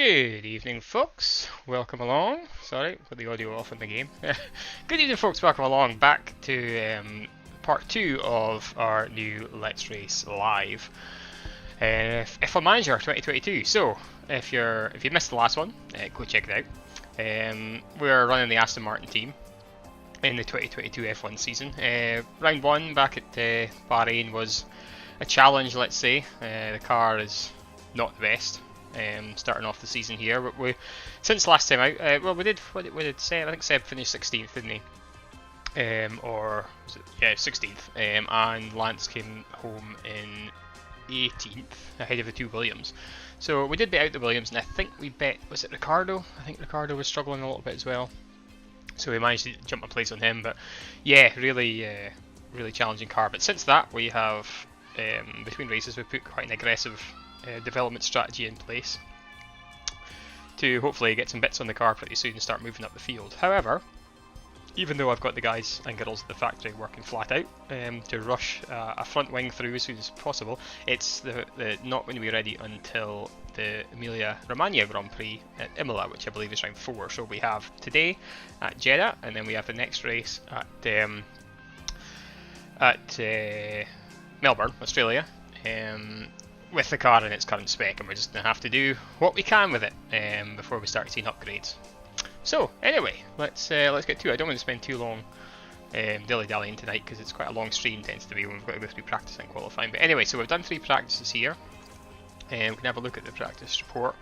Good evening, folks. Welcome along. Sorry, put the audio off in the game. Good evening, folks. Welcome along back to part 2 of our new Let's Race Live F1 Manager 2022. So, if you missed the last one, go check it out. We're running the Aston Martin team in the 2022 F1 season. Round 1 back at Bahrain was a challenge, let's say. The car is not the best. Starting off the season here, but since last time out, well, we did Seb, I think Seb finished 16th, didn't he? Or was it, yeah, 16th, and Lance came home in 18th, ahead of the two Williams. So we did beat out the Williams, and I think we bet, was it Ricardo? I think Ricardo was struggling a little bit as well, so we managed to jump a place on him. But yeah, really challenging car. But since that, we have between races we've put quite an aggressive development strategy in place to hopefully get some bits on the car pretty soon and start moving up the field. However, even though I've got the guys and girls at the factory working flat out to rush a front wing through as soon as possible, it's not going to be ready until the Emilia-Romagna Grand Prix at Imola, which I believe is round 4. So we have today at Jeddah, and then we have the next race at Melbourne, Australia, with the car in its current spec, and we're just going to have to do what we can with it before we start seeing upgrades. So anyway, let's get to it. I don't want to spend too long dilly-dallying tonight because it's quite a long stream, tends to be, when we've got to go through practice and qualifying. But anyway, so we've done 3 practices here. We can have a look at the practice report.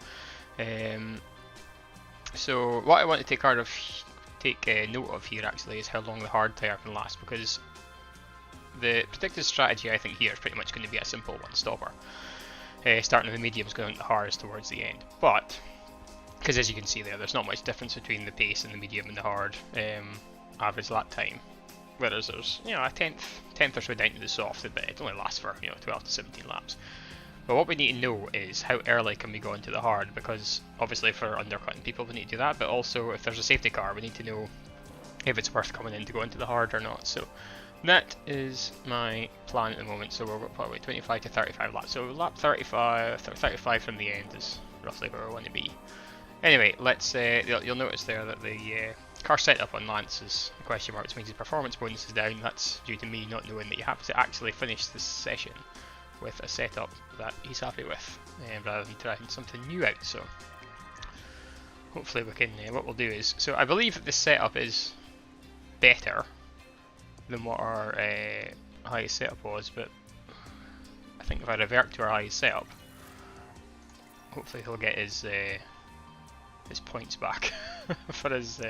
So what I want to take note of here actually is how long the hard tyre can last, because the predicted strategy I think here is pretty much going to be a simple one-stopper. Starting with the mediums, going to the hards towards the end. But, because as you can see there's not much difference between the pace and the medium and the hard average lap time. Whereas there's, a tenth or so down to the soft, but it only lasts for 12 to 17 laps. But what we need to know is how early can we go into the hard, because obviously for undercutting people we need to do that, but also if there's a safety car we need to know if it's worth coming in to go into the hard or not. So that is my plan at the moment. So we're probably 25 to 35 laps. So lap 35 from the end is roughly where we want to be. Anyway, let's. You'll notice there that the car setup on Lance is a question mark, which means his performance bonus is down. That's due to me not knowing that you have to actually finish this session with a setup that he's happy with, rather than trying something new out. So hopefully we can. What we'll do is, so I believe that this setup is better than what our highest setup was, but I think if I revert to our highest setup, hopefully he'll get his points back for his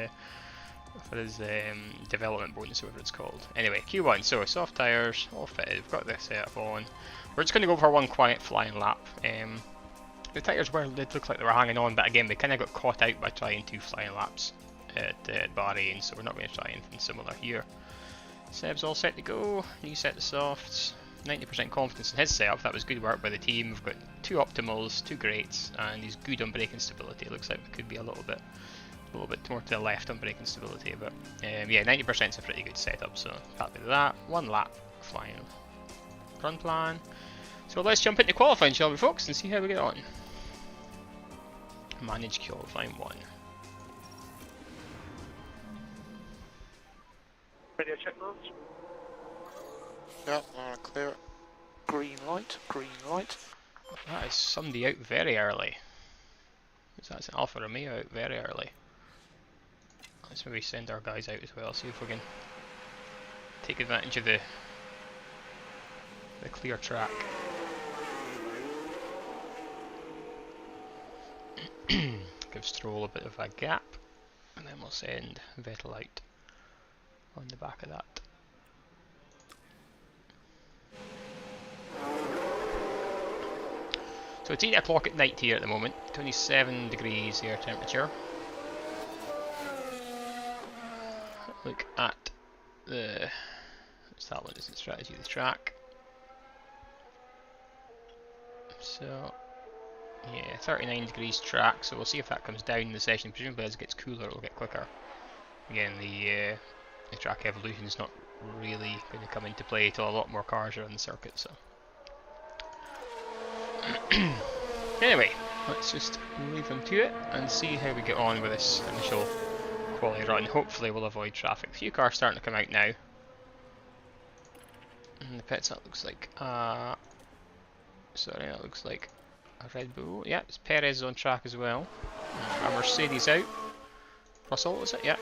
development bonus, whatever it's called. Anyway, Q1, so soft tyres, all fitted, we've got this setup on. We're just going to go for one quiet flying lap. The tyres did look like they were hanging on, but again, they kind of got caught out by trying 2 flying laps at Bahrain, so we're not going to try anything similar here. Seb's all set to go, new set of softs, 90% confidence in his setup. That was good work by the team. We've got 2 optimals, 2 greats, and he's good on braking stability. It looks like we could be a little bit more to the left on braking stability, but yeah, 90% is a pretty good setup, so happy with that. 1 lap flying run plan. So let's jump into qualifying, shall we, folks, and see how we get on. Manage qualifying 1. Radio check marks. Yep, clear it. Green light, green light. That is somebody out very early. That's an Alfa Romeo out very early. Let's maybe send our guys out as well, see if we can take advantage of the clear track. Give Stroll a bit of a gap, and then we'll send Vettel out on the back of that. So it's 8 o'clock at night here at the moment, 27 degrees air temperature. Look at what's that one, is the strategy of the track. So yeah, 39 degrees track, so we'll see if that comes down in the session. Presumably as it gets cooler it'll get quicker. Again, the track evolution is not really going to come into play till a lot more cars are on the circuit, so. Anyway, let's just leave him to it and see how we get on with this initial quality run. Hopefully we'll avoid traffic. A few cars starting to come out now. And the pits, that looks like sorry, that looks like a Red Bull. Yeah, it's Perez on track as well. A Mercedes out. Russell, is it? Yeah.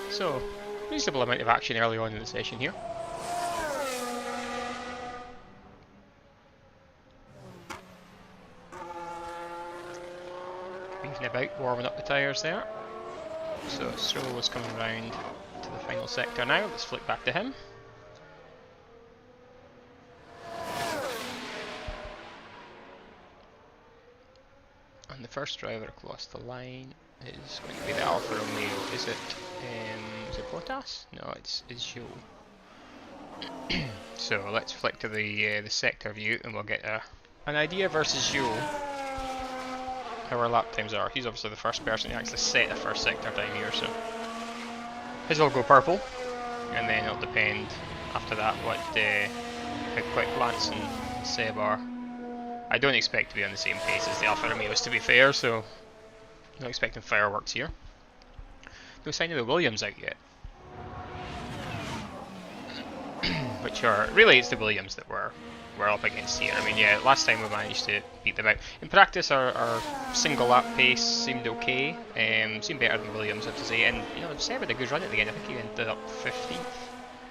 So, reasonable amount of action early on in the session here. Weaving about, warming up the tyres there. So Stroll is coming round to the final sector now. Let's flick back to him. And the first driver across the line is going to be the Alfa Romeo. Is it Bottas? No, it's Zhou. So let's flick to the sector view and we'll get an idea versus Zhou how our lap times are. He's obviously the first person to actually set the first sector time here, so his will go purple, and then it'll depend after that what how quick Lance and Seb are. I don't expect to be on the same pace as the Alfa Romeos, to be fair, so not expecting fireworks here. No sign of the Williams out yet. Which are, really it's the Williams that we're up against here. I mean, yeah, last time we managed to beat them out. In practice our single lap pace seemed okay, seemed better than Williams, I have to say, and you know, Seb had a good run at the end. I think he ended up 15th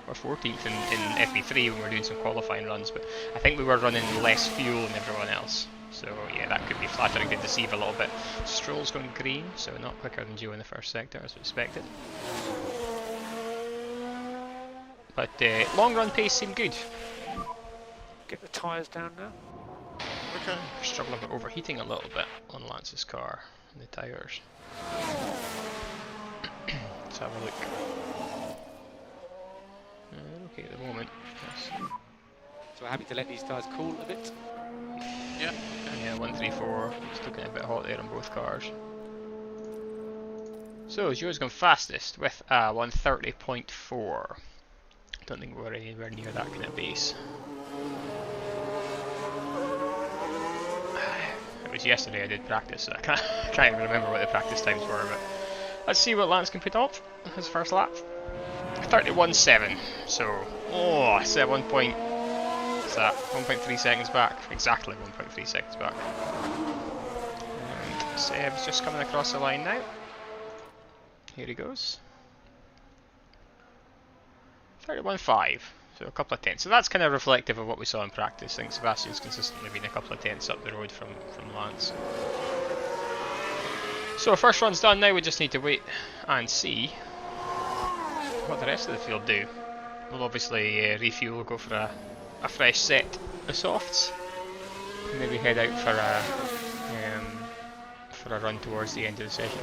or 14th in FP3 when we were doing some qualifying runs, but I think we were running less fuel than everyone else. So yeah, that could be flattering to deceive a little bit. Stroll's going green, so not quicker than Joe in the first sector as expected. But long run pace seemed good. Get the tyres down now. Okay. We're struggling with overheating a little bit on Lance's car and the tyres. Let's have a look. Okay at the moment. Yes. So we're happy to let these tyres cool a bit. Yeah. Yeah, 134. It's looking a bit hot there on both cars. So Joe's gone fastest with 130.4. Don't think we're anywhere near that kind of base. It was yesterday I did practice, so I can't even remember what the practice times were, but let's see what Lance can put up his first lap. 31.7, so, I said 1.3 seconds back, exactly 1.3 seconds back. And Seb's just coming across the line now. Here he goes. 31.5, so a couple of tenths. So that's kind of reflective of what we saw in practice. I think Sebastian's consistently been a couple of tenths up the road from Lance. So our first run's done, now we just need to wait and see what the rest of the field do. We'll obviously refuel, go for a fresh set of softs, and maybe head out for a run towards the end of the session.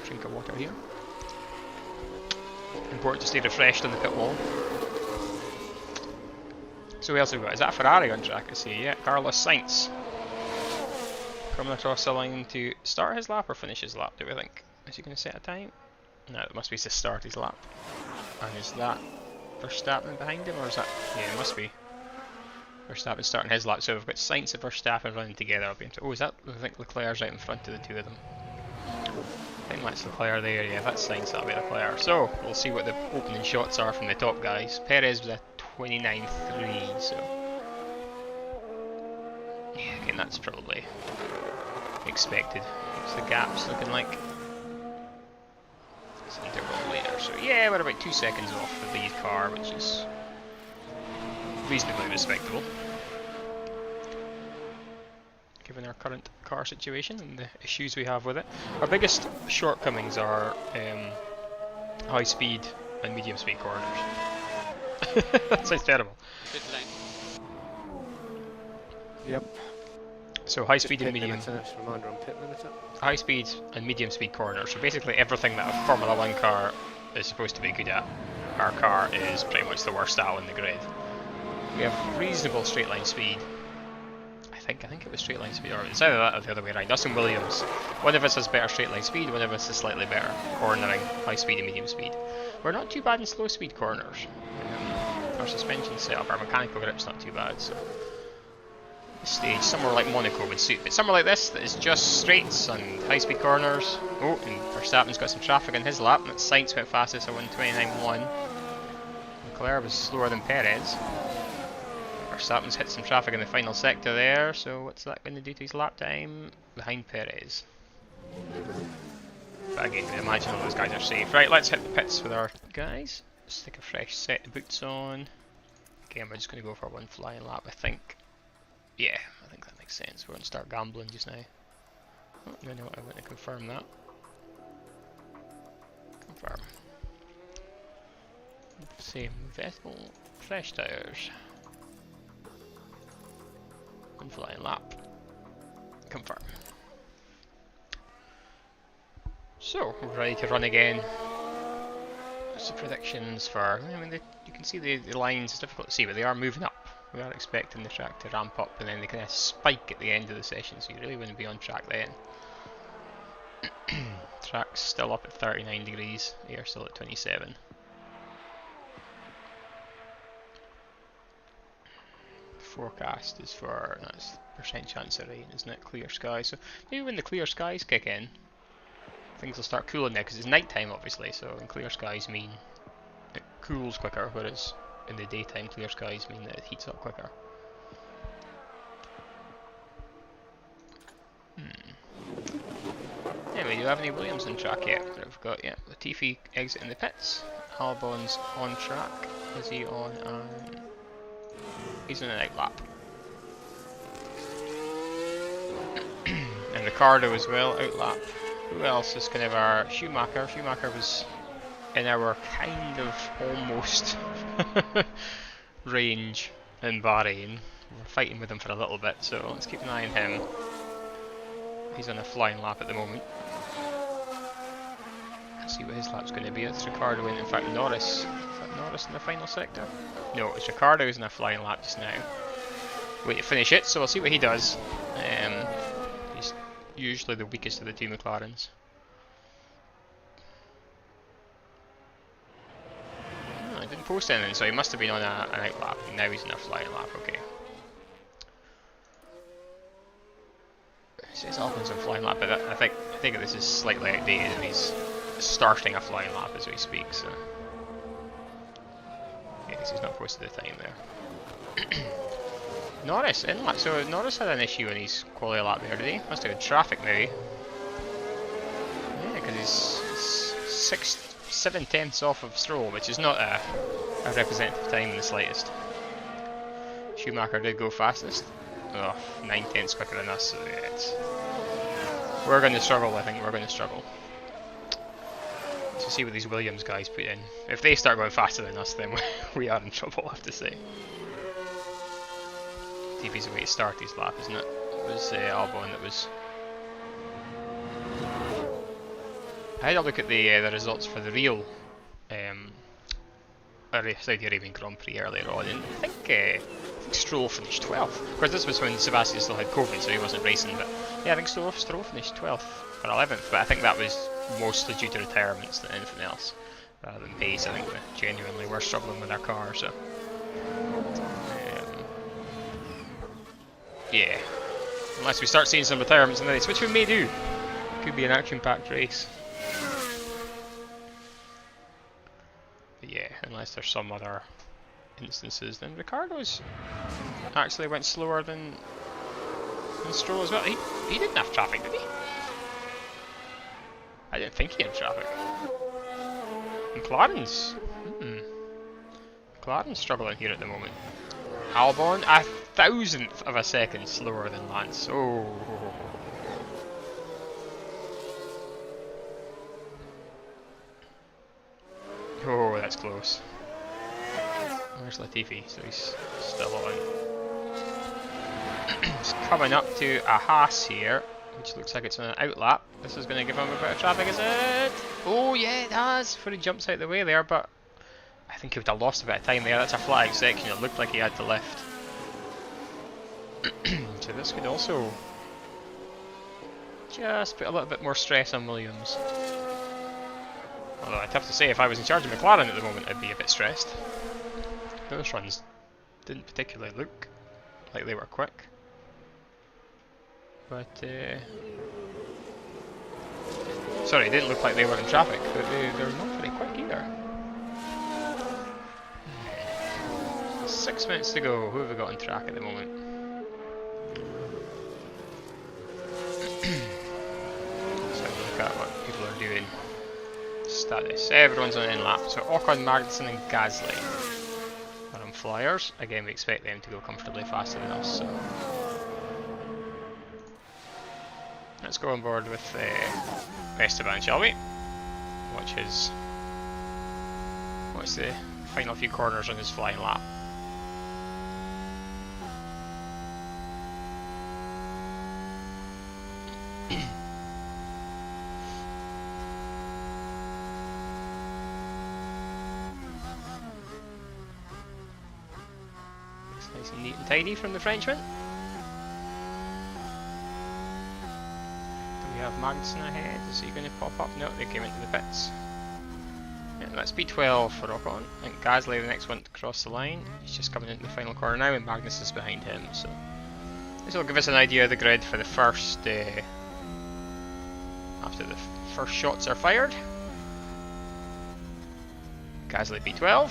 Drink of water here. Important to stay refreshed on the pit wall. So who else have we got? Is that a Ferrari on track? I see, yeah. Carlos Sainz coming across the line to start his lap or finish his lap, do we think? Is he going to set a time? No, it must be to start his lap. And is that Verstappen behind him, or is that... Yeah, it must be Verstappen starting his lap. So we've got Sainz and Verstappen running together. Oh, is that... I think Leclerc's right in front of the two of them. I think that's Leclerc there, yeah, if that's Sainz, that'll be Leclerc. So, we'll see what the opening shots are from the top guys. Perez was a 29.3, so... Yeah, again, that's probably expected. What's the gaps looking like? It's an interval later, so yeah, we're about 2 seconds off the lead car, which is reasonably respectable, given our current car situation and the issues we have with it. Our biggest shortcomings are high speed and medium speed corners. That sounds terrible. Yep. So high speed and medium. Reminder on pit limiter. High speed and medium speed corners. So basically everything that a Formula 1 car is supposed to be good at. our car is pretty much the worst style in the grid. We have reasonable straight line speed. I think it was straight line speed, or it's either that or the other way around. Us and Williams, one of us has better straight line speed, one of us is slightly better cornering, high speed and medium speed. We're not too bad in slow speed corners. Our suspension setup, our mechanical grip's not too bad, so this stage, somewhere like Monaco would suit, but somewhere like this that is just straights and high speed corners. Oh, and Verstappen's got some traffic in his lap, and Sainz went fastest at 1:29.1. Leclerc was slower than Perez. Verstappen's hit some traffic in the final sector there, so what's that going to do to his lap time? Behind Perez. But again, you can imagine all those guys are safe. Right, let's hit the pits with our guys. Stick a fresh set of boots on. Again, we're just going to go for one flying lap, I think. Yeah, I think that makes sense. We're going to start gambling just now. Oh, no, I want to confirm that. Confirm. Same vessel, fresh tyres. One flying lap. Confirm. So, we're ready to run again. What's the predictions for... I mean, you can see the lines, it's difficult to see, but they are moving up. We are expecting the track to ramp up and then they kind of spike at the end of the session, so you really wouldn't be on track then. Track's still up at 39 degrees, air still at 27. Forecast is for, that's percent chance of rain, isn't it? Clear sky. So maybe when the clear skies kick in, things will start cooling now, because it's night time obviously, so in clear skies mean it cools quicker, whereas in the daytime clear skies mean that it heats up quicker. Anyway, do you have any Williams on track yet? We've got, yeah, Latifi exiting the pits, Albon's on track. Is he on? He's on an out lap. And Ricardo as well, out lap. Who else is kind of our Schumacher? Schumacher was in our kind of almost range in Bahrain. We're fighting with him for a little bit, so let's keep an eye on him. He's on a flying lap at the moment. Let's see what his lap's going to be. It's Ricardo in fact Norris. Is that Norris in the final sector? No, it's Ricardo who's in a flying lap just now. Wait to finish it, so we'll see what he does. He's usually the weakest of the two McLarens. Oh, I didn't post anything, so he must have been on an out lap. Now he's in a flying lap, okay. It says Albon's on flying lap, but I think this is slightly outdated and he's starting a flying lap as we speak, so... Yeah, because he's not posted the time there. Norris in lap, so Norris had an issue on his quality lap there, did he? Must have had traffic maybe. Yeah, because he's 7/10 off of Stroll, which is not a representative time in the slightest. Schumacher did go fastest. Oh, 9/10 quicker than us, so yeah, we're going to struggle, I think we're going to struggle. To see what these Williams guys put in. If they start going faster than us, then we are in trouble, I have to say. TV's a way to start his lap, isn't it? It was Albon that was... I had a look at the results for the real Saudi Arabian Grand Prix earlier on, and I think Stroll finished 12th. Of course, this was when Sebastian still had COVID, so he wasn't racing, but yeah, I think Stroll finished 12th or 11th, but I think that was mostly due to retirements than anything else, rather than pace. I think we genuinely were struggling with our car, so... yeah, unless we start seeing some retirements in the race, which we may do. Could be an action-packed race. But yeah, unless there's some other instances, then Ricardo's actually went slower than Stroll as well. He didn't have traffic, did he? I didn't think he had traffic. McLaren's struggling here at the moment. Albon, 1,000th of a second slower than Lance. Oh. Oh, that's close. Where's Latifi? So he's still on. He's coming up to a Haas here, which looks like it's on an out lap. This is going to give him a bit of traffic, is it? Oh yeah, it has! Before he jumps out the way there, but I think he would have lost a bit of time there. That's a flat out section. It looked like he had to lift. So this could also just put a little bit more stress on Williams. Although I'd have to say, if I was in charge of McLaren at the moment, I'd be a bit stressed. Those runs didn't particularly look like they were quick. But, sorry, it didn't look like they were in traffic, but they're not very quick either. 6 minutes to go. Who have we got on track at the moment? Let's have a look at what people are doing. Status. Everyone's on in lap. So Ocon, Magnussen and Gasly are on flyers. Again, we expect them to go comfortably faster than us. So let's go on board with Esteban, shall we? Watch the final few corners on his flying lap. Nice and neat and tidy from the Frenchman. Do we have Magnussen ahead? Is he going to pop up? No, they came into the pits. Yeah, that's P12 for Ocon. I think Gasly, the next one to cross the line. He's just coming into the final corner now, and Magnus is behind him. So this will give us an idea of the grid for the first. After the first shots are fired. Gasly P12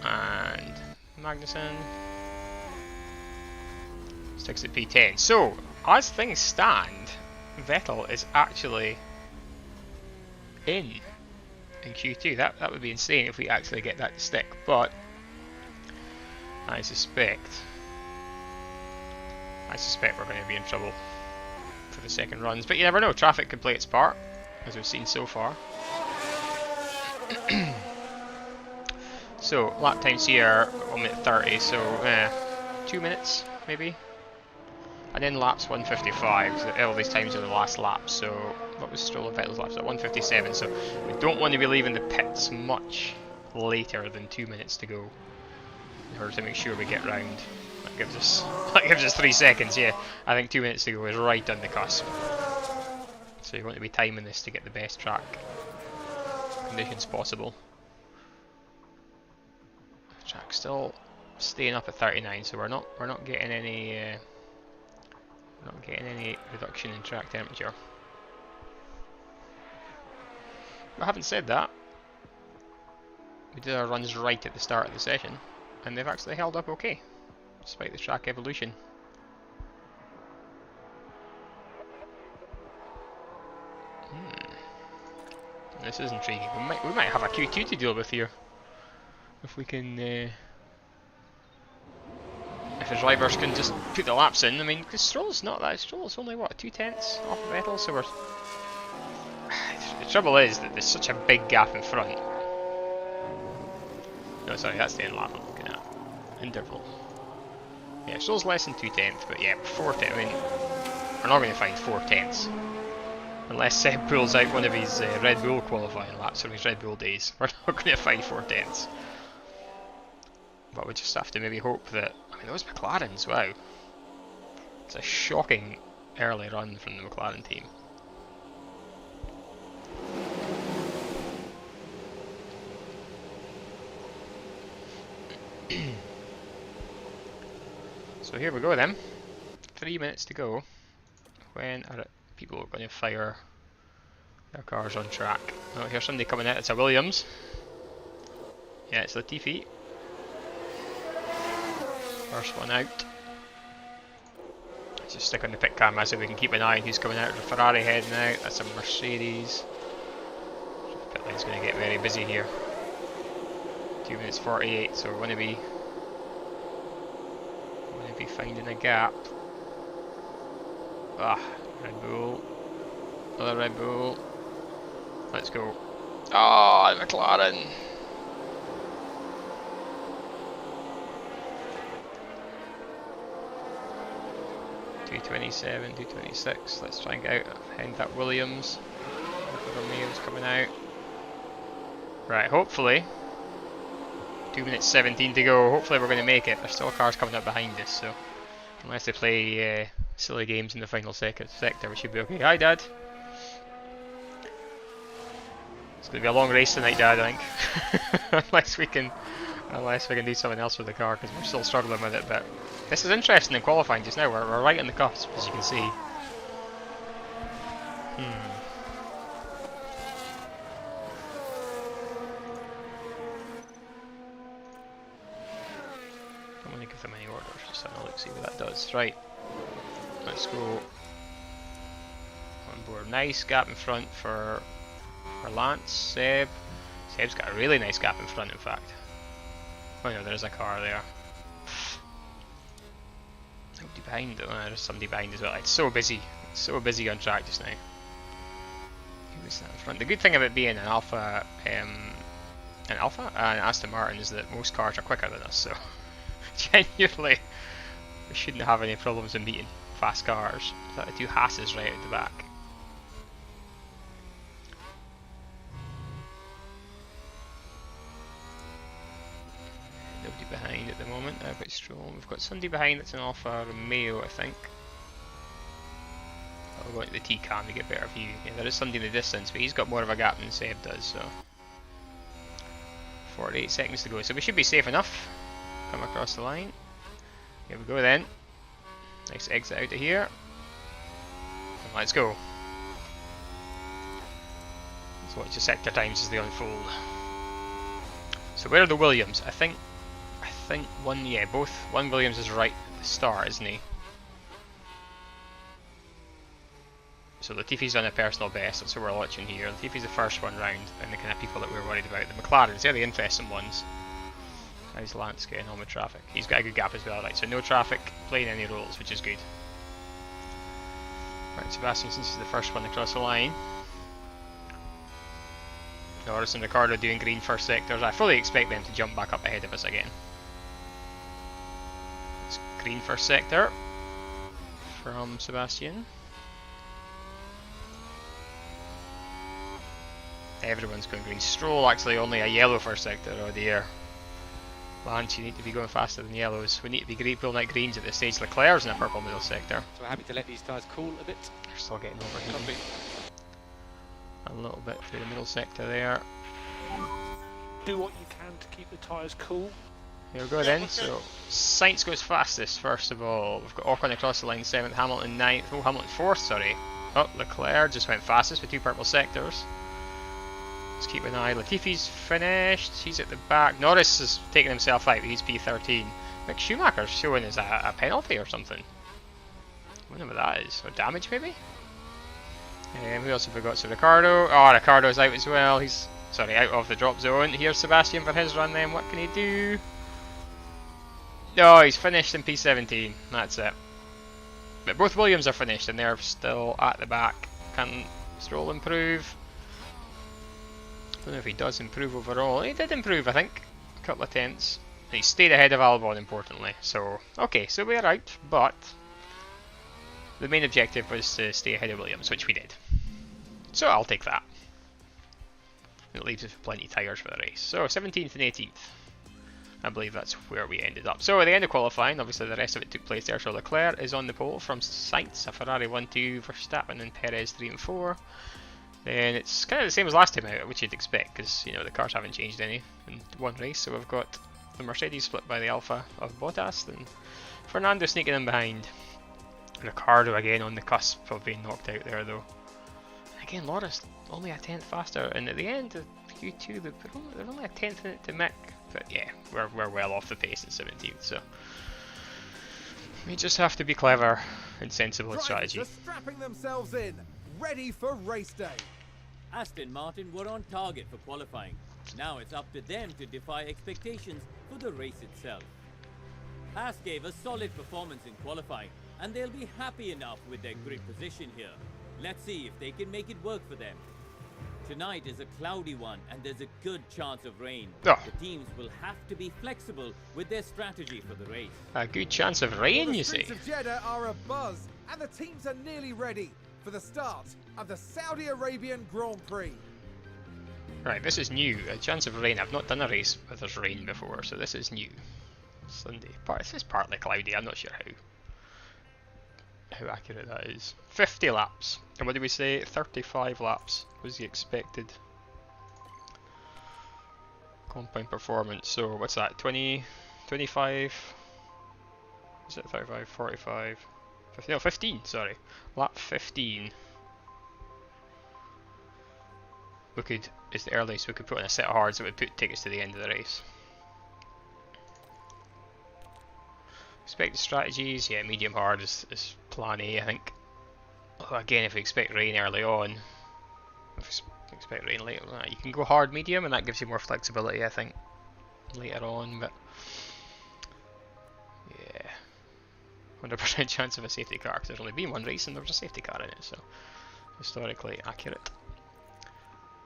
and Magnussen sticks at P10. So, as things stand, Vettel is actually in Q2. That would be insane if we actually get that to stick, but I suspect we're going to be in trouble for the second runs. But you never know, traffic can play its part, as we've seen so far. So, lap times here, 1 minute 30, so 2 minutes maybe. And then laps 155, so all these times are the last lap, so what was Stroll and Vettel's laps at 157, so we don't want to be leaving the pits much later than 2 minutes to go in order to make sure we get round. That gives us 3 seconds, yeah. I think 2 minutes to go is right on the cusp. So you want to be timing this to get the best track conditions possible. The track's still staying up at 39, so we're not getting any reduction in track temperature. But having said that, we did our runs right at the start of the session, and they've actually held up okay, despite the track evolution. This is intriguing. We might have a Q2 to deal with here, if we can. If the drivers can just put the laps in. I mean, because Stroll's not that. Stroll's only what, 2/10 off of Vettel, so we're. The trouble is that there's such a big gap in front. No, sorry, that's the end lap I'm looking at. Interval. Yeah, Stroll's less than 2/10, but yeah, 4/10. I mean, we're not going to find 4/10 unless Seb pulls out one of his Red Bull qualifying laps from his Red Bull days. We're not going to find 4/10. But we just have to maybe hope that. I mean, those McLarens, wow. It's a shocking early run from the McLaren team. So here we go then. 3 minutes to go. When are people going to fire their cars on track? Oh, here's somebody coming out. It's a Williams. Yeah, it's Latifi. First one out. Let's just stick on the pit camera so we can keep an eye on who's coming out. The Ferrari heading out. That's a Mercedes. The pit line's going to get very busy here. 2 minutes 48, so we're going to be finding a gap. Ah, Red Bull. Another Red Bull. Let's go. Oh, McLaren. .227, 226. Let's try and get out behind that Williams. Romeo's coming out. Right, hopefully 2 minutes 17 to go. Hopefully we're going to make it. There's still cars coming up behind us, so unless they play silly games in the final sector, we should be okay. Hi, Dad. It's going to be a long race tonight, Dad, I think. unless we can do something else with the car, because we're still struggling with it. But this is interesting in qualifying just now. We're right on the cusp, as you can see. I'm going to give them any orders, just have a look, see what that does. Right, let's go on board. Nice gap in front for Lance. Seb's got a really nice gap in front, in fact. Oh no, there's a car there. Nobody behind, oh, there's somebody behind as well. It's so busy on track just now. Who's that in front? The good thing about being an Aston Martin is that most cars are quicker than us, so genuinely we shouldn't have any problems in meeting fast cars. Is that the two Hasses right at the back? Nobody behind at the moment. I've got Stroll. We've got somebody behind that's an Alfa Romeo, I think. I'll go into the T-cam to get a better view. Yeah, there is somebody in the distance, but he's got more of a gap than Seb does, so 48 seconds to go, so we should be safe enough. Come across the line. Here we go then. Nice exit out of here. And let's go. Let's watch the sector times as they unfold. So where are the Williams? I think one, yeah, both. One Williams is right at the start, isn't he? So Latifi's on a personal best, that's what we're watching here. Latifi's the first one round, and the kind of people that we're worried about. The McLarens, they're the interesting ones. How's Lance getting on with traffic? He's got a good gap as well, right? So no traffic, playing any roles, which is good. Right, Sebastian, since he's the first one across the line. Norris and Ricciardo doing green first sectors. I fully expect them to jump back up ahead of us again. It's green first sector from Sebastian. Everyone's going green. Stroll actually only a yellow first sector. Oh dear. Lance, you need to be going faster than yellows. We need to be pulling out greens at this stage. Leclerc's in a purple middle sector. So we're happy to let these tyres cool a bit. They're still getting over here. A little bit through the middle sector there. Do what you can to keep the tyres cool. Here we go then. So Sainz goes fastest first of all. We've got Ocon across the line 7th, Hamilton 9th. Oh, Hamilton 4th, sorry. Oh, Leclerc just went fastest with 2 purple sectors. Let's keep an eye. Latifi's finished. He's at the back. Norris has taken himself out. He's P13. Mick Schumacher's showing as a penalty or something. I wonder what that is. Or damage maybe? Who else have we got? So Ricciardo. Oh, Ricciardo's out as well. He's, sorry, out of the drop zone. Here's Sebastian for his run then. What can he do? No, he's finished in P17. That's it. But both Williams are finished and they're still at the back. Can Stroll improve? I don't know if he does improve overall. He did improve, I think. A couple of tenths. He stayed ahead of Albon, importantly. So, okay, so we're out, but the main objective was to stay ahead of Williams, which we did. So I'll take that. It leaves us with plenty of tyres for the race. So 17th and 18th. I believe that's where we ended up. So at the end of qualifying, obviously the rest of it took place there. So Leclerc is on the pole from Sainz, a Ferrari 1-2, Verstappen and Perez 3 and 4. Then it's kind of the same as last time out, which you'd expect, because you know the cars haven't changed any in one race. So we've got the Mercedes split by the Alfa of Bottas, and Fernando sneaking in behind. Ricciardo again on the cusp of being knocked out there though. Again, Loris only a tenth faster, and at the end of Q2 they're only a tenth in it to Mick. But yeah, we're well off the pace in 17th, so we just have to be clever and sensible in strategy. Drivers are strapping themselves in, ready for race day. Aston Martin were on target for qualifying. Now it's up to them to defy expectations for the race itself. Haas gave a solid performance in qualifying, and they'll be happy enough with their grid position here. Let's see if they can make it work for them. Tonight is a cloudy one, and there's a good chance of rain. Oh. The teams will have to be flexible with their strategy for the race. A good chance of rain, Well, you the say? streets of Jeddah are abuzz, and the teams are nearly ready for the start of the Saudi Arabian Grand Prix. Right, this is new. A chance of rain. I've not done a race where there's rain before, so this is new. Sunday. This is partly cloudy. I'm not sure how accurate that is. 50 laps. And what did we say? 35 laps was the expected compound performance. So what's that? 20, 25? Is it 35, 45? 50, no, 15, sorry. Lap 15. We could, it's the earliest we could put on a set of hards that would take us to the end of the race. Expected strategies, yeah, medium hard is plan A, I think. Although again, if we expect rain early on, if we expect rain later, you can go hard medium, and that gives you more flexibility, I think, later on. But yeah, 100% chance of a safety car because there's only been one race and there was a safety car in it, so historically accurate.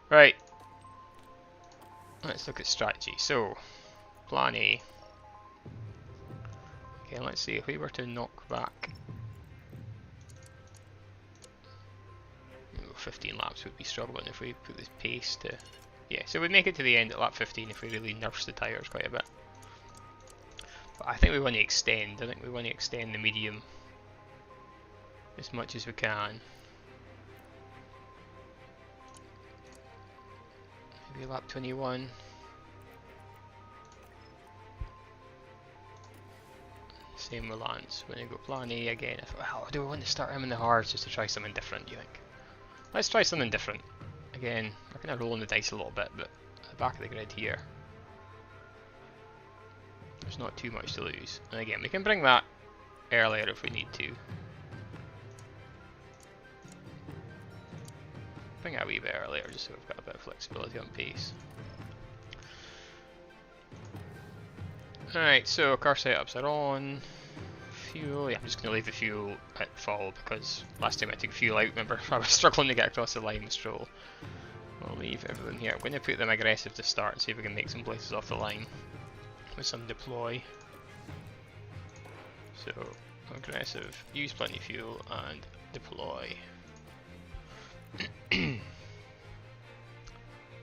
Right, let's look at strategy. So, plan A. Okay, let's see if we were to knock back. 15 laps would be struggling if we put this pace to. Yeah, so we'd make it to the end at lap 15 if we really nurse the tyres quite a bit. But I think we want to extend. I think we want to extend the medium as much as we can. Maybe lap 21. Same with Lance. When you go plan A again, do we want to start him in the hards just to try something different, do you think? Let's try something different. Again, we're kind of rolling the dice a little bit, but at the back of the grid here, there's not too much to lose. And again, we can bring that earlier if we need to. Bring it a wee bit earlier just so we've got a bit of flexibility on pace. Alright, so car setups are on. Fuel, yeah, I'm just going to leave the fuel at full because last time I took fuel out, remember, I was struggling to get across the line with Stroll. I'll leave everything here. I'm going to put them aggressive to start and see if we can make some places off the line with some deploy. So, aggressive, use plenty of fuel, and deploy.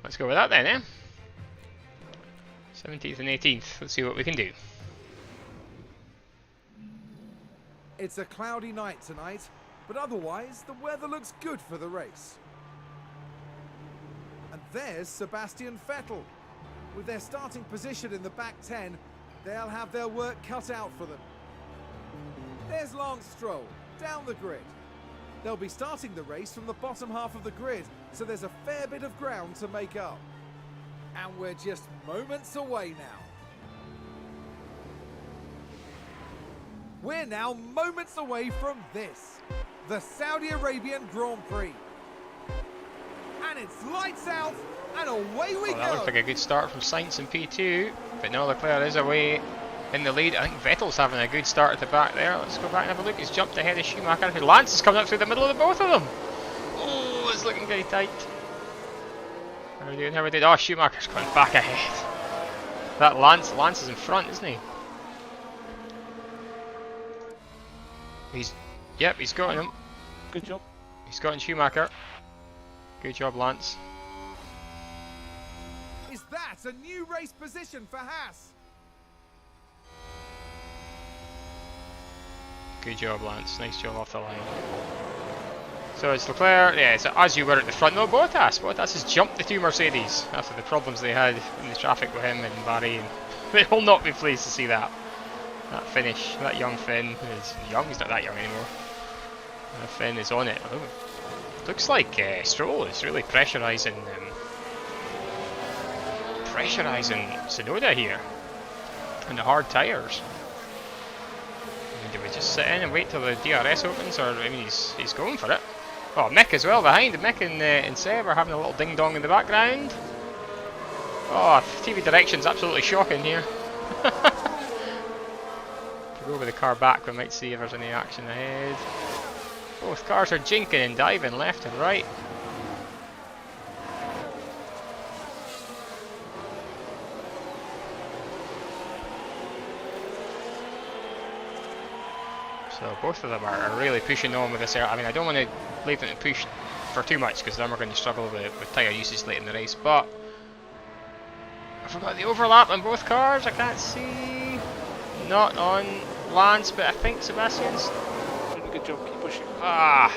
Let's go with that then, 17th and 18th, let's see what we can do. It's a cloudy night tonight, but otherwise the weather looks good for the race. And there's Sebastian Vettel. With their starting position in the back 10, they'll have their work cut out for them. There's Lance Stroll, down the grid. They'll be starting the race from the bottom half of the grid, so there's a fair bit of ground to make up. And we're just moments away now. We're now moments away from this, the Saudi Arabian Grand Prix. And it's lights out, and away we go. That looked like a good start from Sainz in P2, but no, Leclerc is away in the lead. I think Vettel's having a good start at the back there. Let's go back and have a look. He's jumped ahead of Schumacher. Lance is coming up through the middle of the both of them. Oh, it's looking very tight. How are we doing? How are we doing? Oh, Schumacher's going back ahead. That Lance is in front, isn't he? He's got him. Good job. He's got Schumacher. Good job, Lance. Is that a new race position for Haas? Good job, Lance. Nice job off the line. So it's Leclerc. Yeah, so as you were at the front. No, Bottas. Bottas has jumped the two Mercedes after the problems they had in the traffic with him and Bahrain. They will not be pleased to see that. That finish, that young Finn is young, he's not that young anymore. Finn is on it. Oh, looks like Stroll is really pressurising Tsunoda here. And the hard tyres. I mean, do we just sit in and wait till the DRS opens, or I mean he's going for it. Oh, Mick as well behind. Mick and Seb are having a little ding dong in the background. Oh, TV direction's absolutely shocking here. Go over the car back, we might see if there's any action ahead. Both cars are jinking and diving left and right. So both of them are really pushing on with this air. I mean, I don't want to leave them to push for too much because then we're going to struggle with tyre usage late in the race, but I forgot the overlap on both cars. I can't see. Not on Lance, but I think Sebastian's. Doing a good job, keep pushing. Ah!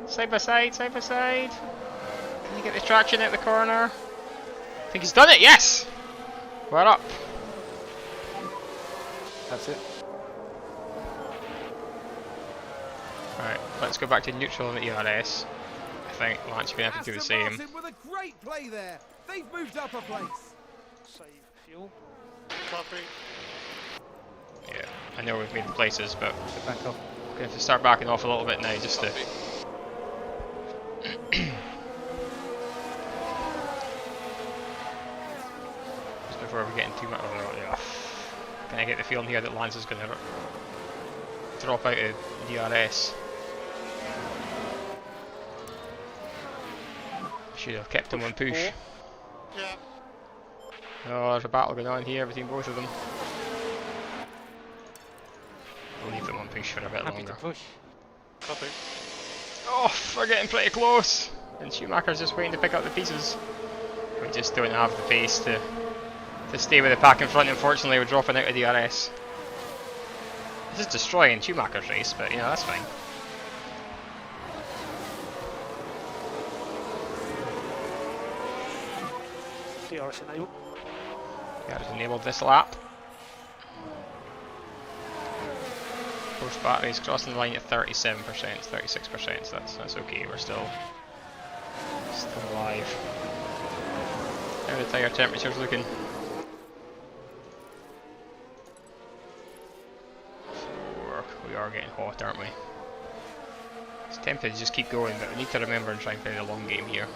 Side by side, side by side. Can you get the traction out the corner? I think he's done it, yes! We're up. That's it. Right, let's go back to neutral on the ERS. I think Lance, you're going to have to do the Aston same. Martin with a great play there. They've moved up a place. Save fuel. Recovery. Yeah, I know we've made the places, but Get back off. we're going to have to start backing off a little bit now just to... just before we get into too much... Oh, yeah. Can I get the feeling here that Lance is going to drop out of DRS? Should have kept him on push. Yeah. Oh, there's a battle going on here between both of them. We'll leave them on push for a bit Happy longer. to push. Copy. Oh, we're getting pretty close! And Schumacher's just waiting to pick up the pieces. We just don't have the pace to stay with the pack in front. Unfortunately, we're dropping out of DRS. This is destroying Schumacher's race, but you know, that's fine. DRS enabled. Yeah, just enabled this lap. Post batteries crossing the line at 37%, 36%, so that's okay, we're still alive. How are the tyre temperatures looking? We are getting hot, aren't we? It's tempted to just keep going, but we need to remember and try and play the long game here.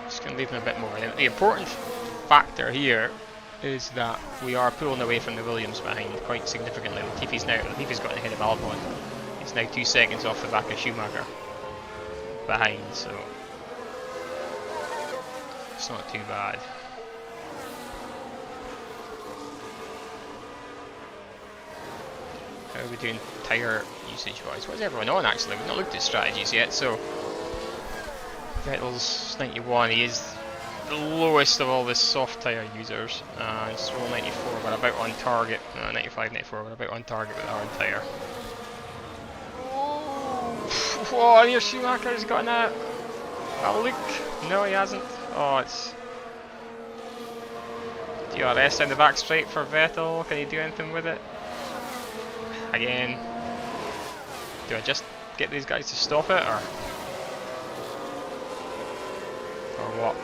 Just going to leave them a bit more. And the important factor here is that we are pulling away from the Williams behind quite significantly. Latifi's got ahead of Albon. He's now 2 seconds off the back of Schumacher behind, so it's not too bad. How are we doing tyre usage wise? What's everyone on actually? We've not looked at strategies yet, so Vettel's 91, he is the lowest of all the soft tyre users, and Stroll 94, we're about on target, 95, 94, we're about on target with our tyre. Oh, here Schumacher's gotten a look. No, he hasn't. Oh, it's DRS down the back straight for Vettel. Can he do anything with it? Again. Do I just get these guys to stop it, or what?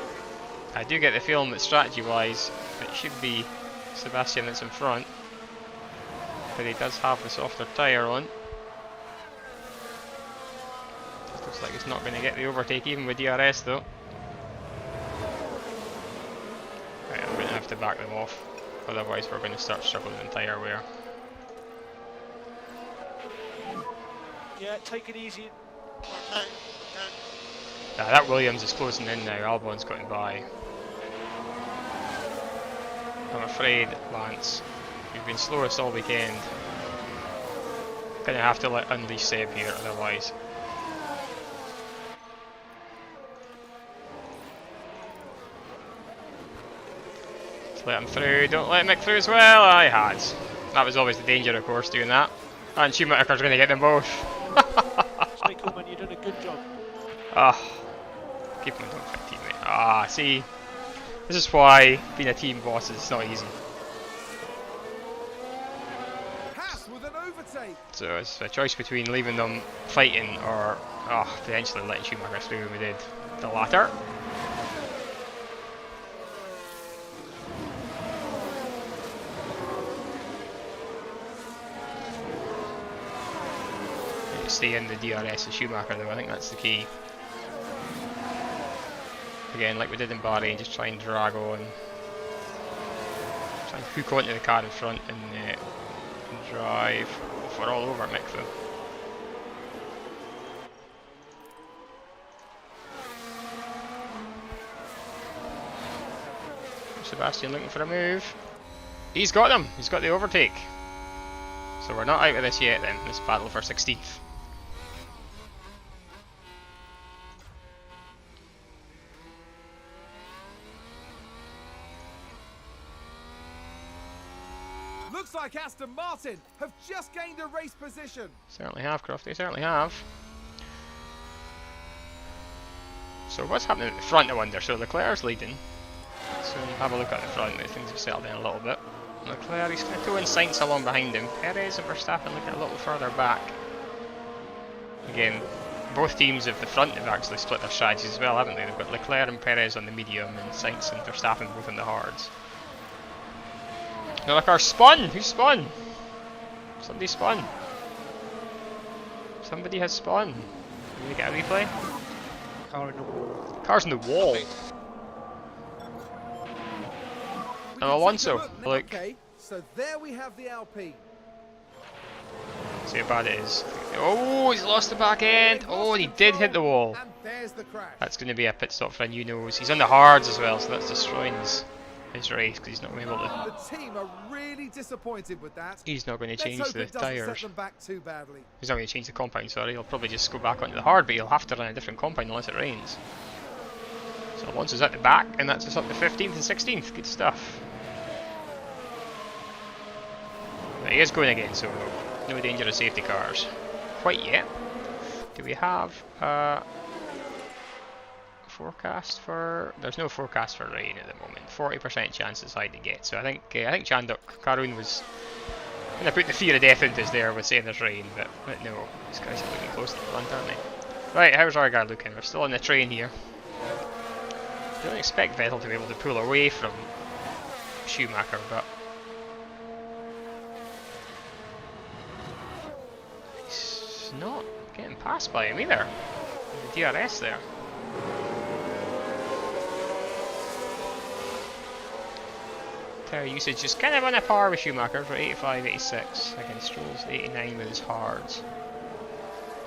I do get the feeling that strategy-wise, it should be Sebastian that's in front, but he does have the softer tyre on. Looks like it's not going to get the overtake even with DRS though. Right, I'm going to have to back them off, otherwise we're going to start struggling in tyre wear. Yeah, take it easy. That Williams is closing in now, Albon's got him by. I'm afraid, Lance, you've been slowest all weekend. Gonna have to unleash Seb here, otherwise. Just let him through, don't let Mick through as well. I had. That was always the danger, of course, doing that. And Schumacher's gonna get them both. Stay cool, man, you're doing a good job. Ah, keep him, don't fight teammate. Ah, see, this is why being a team boss is not easy. Haas with an overtake. So it's a choice between leaving them fighting or potentially letting Schumacher through, and we did the latter. Stay in the DRS of Schumacher though, I think that's the key. Again, like we did in Bahrain, just try and drag on. Try and hook onto the car in front and drive. We're all over Mick though. Sebastian looking for a move. He's got them! He's got the overtake. So we're not out of this yet then, this battle for 16th. Looks like Aston Martin have just gained a race position. Certainly have, Crofty, certainly have. So what's happening at the front, I wonder? So Leclerc's leading. So have a look at the front, but things have settled in a little bit. Leclerc, he's going to throw in Sainz along behind him. Perez and Verstappen looking a little further back. Again, both teams of the front have actually split their strategies as well, haven't they? They've got Leclerc and Perez on the medium, and Sainz and Verstappen both on the hards. No, Leclerc spun! Who spun? Somebody spun. Somebody has spun. Can we get a replay? Car in the wall. Car's in the wall. And Alonso, look. Okay, so there we have the Alpine. See how bad it is. Oh, he's lost the back end. Oh, he did hit the wall. And there's the crash. That's going to be a pit stop for a new nose. He's on the hards as well, so that's destroying his race because he's not going to be able to. The team are really disappointed with that. He's not going to change the tyres. Set them back too badly. He's not going to change the compound, sorry. He'll probably just go back onto the hard, but he'll have to run a different compound unless it rains. So Alonso's at the back, and that's us up to 15th and 16th. Good stuff. But he is going again, so no danger of safety cars. Quite yet. Do we have forecast for? There's no forecast for rain at the moment. 40% chance it's high to get. So I think Chandok Karun was going to put the fear of death into us there with saying there's rain, but no, these guys are looking close to the front, aren't they? Right, how's our guy looking? We're still on the train here. Don't expect Vettel to be able to pull away from Schumacher, but he's not getting passed by him either. The DRS there. Tire usage is kind of on a par with Schumacher for 85, 86 against Stroll's 89 with his hards.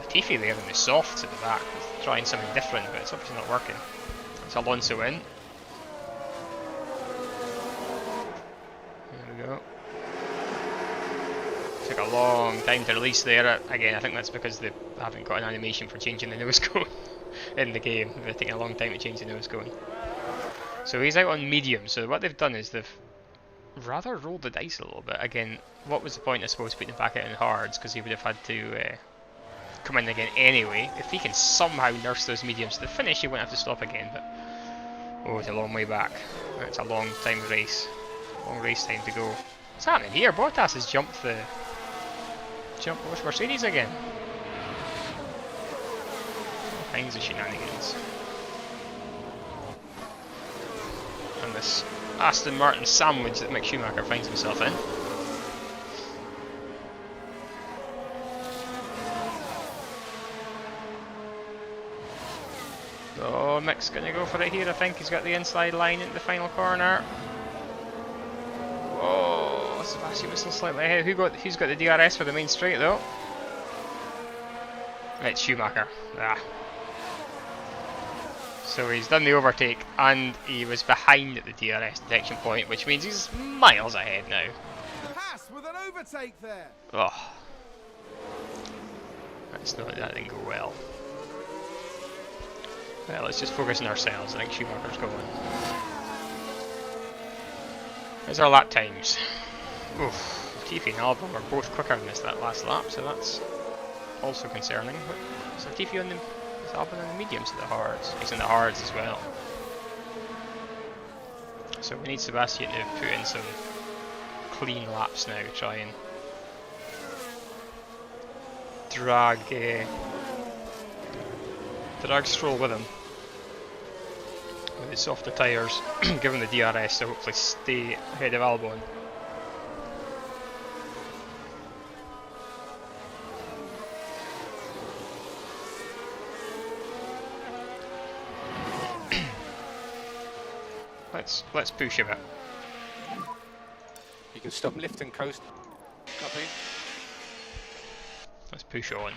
Latifi there in the softs at the back, trying something different, but it's obviously not working. It's Alonso in. There we go. Took a long time to release there. Again, I think that's because they haven't got an animation for changing the nose cone in the game. They're taking a long time to change the nose cone. So he's out on medium. So what they've done is they've rather rolled the dice a little bit. Again, what was the point, I suppose, putting him back out in hards, because he would have had to come in again anyway. If he can somehow nurse those mediums to the finish, he won't have to stop again, but oh, it's a long way back. It's a long time race. Long race time to go. What's happening here? Bottas has jumped with Mercedes again. All kinds of shenanigans. And this Aston Martin sandwich that Mick Schumacher finds himself in. Oh, Mick's going to go for it here. I think he's got the inside line into the final corner. Oh, Sebastian Vettel slightly ahead. Who's got the DRS for the main straight though? It's Schumacher. Ah. So he's done the overtake and he was behind at the DRS detection point, which means he's miles ahead now. Pass with an overtake there. Oh. That didn't go well. Well, let's just focus on ourselves. I think Schumacher's going. There's our lap times. Oof. Latifi and Albon were both quicker than us that last lap, so that's also concerning. Is Latifi on the... Is Albon on the mediums or the hards? He's in the hards as well. So we need Sebastian to put in some clean laps now, try and drag Stroll with him. With the softer tyres, give him the DRS to hopefully stay ahead of Albon. Let's push a bit. You can stop lift and coast. Copy. Let's push on.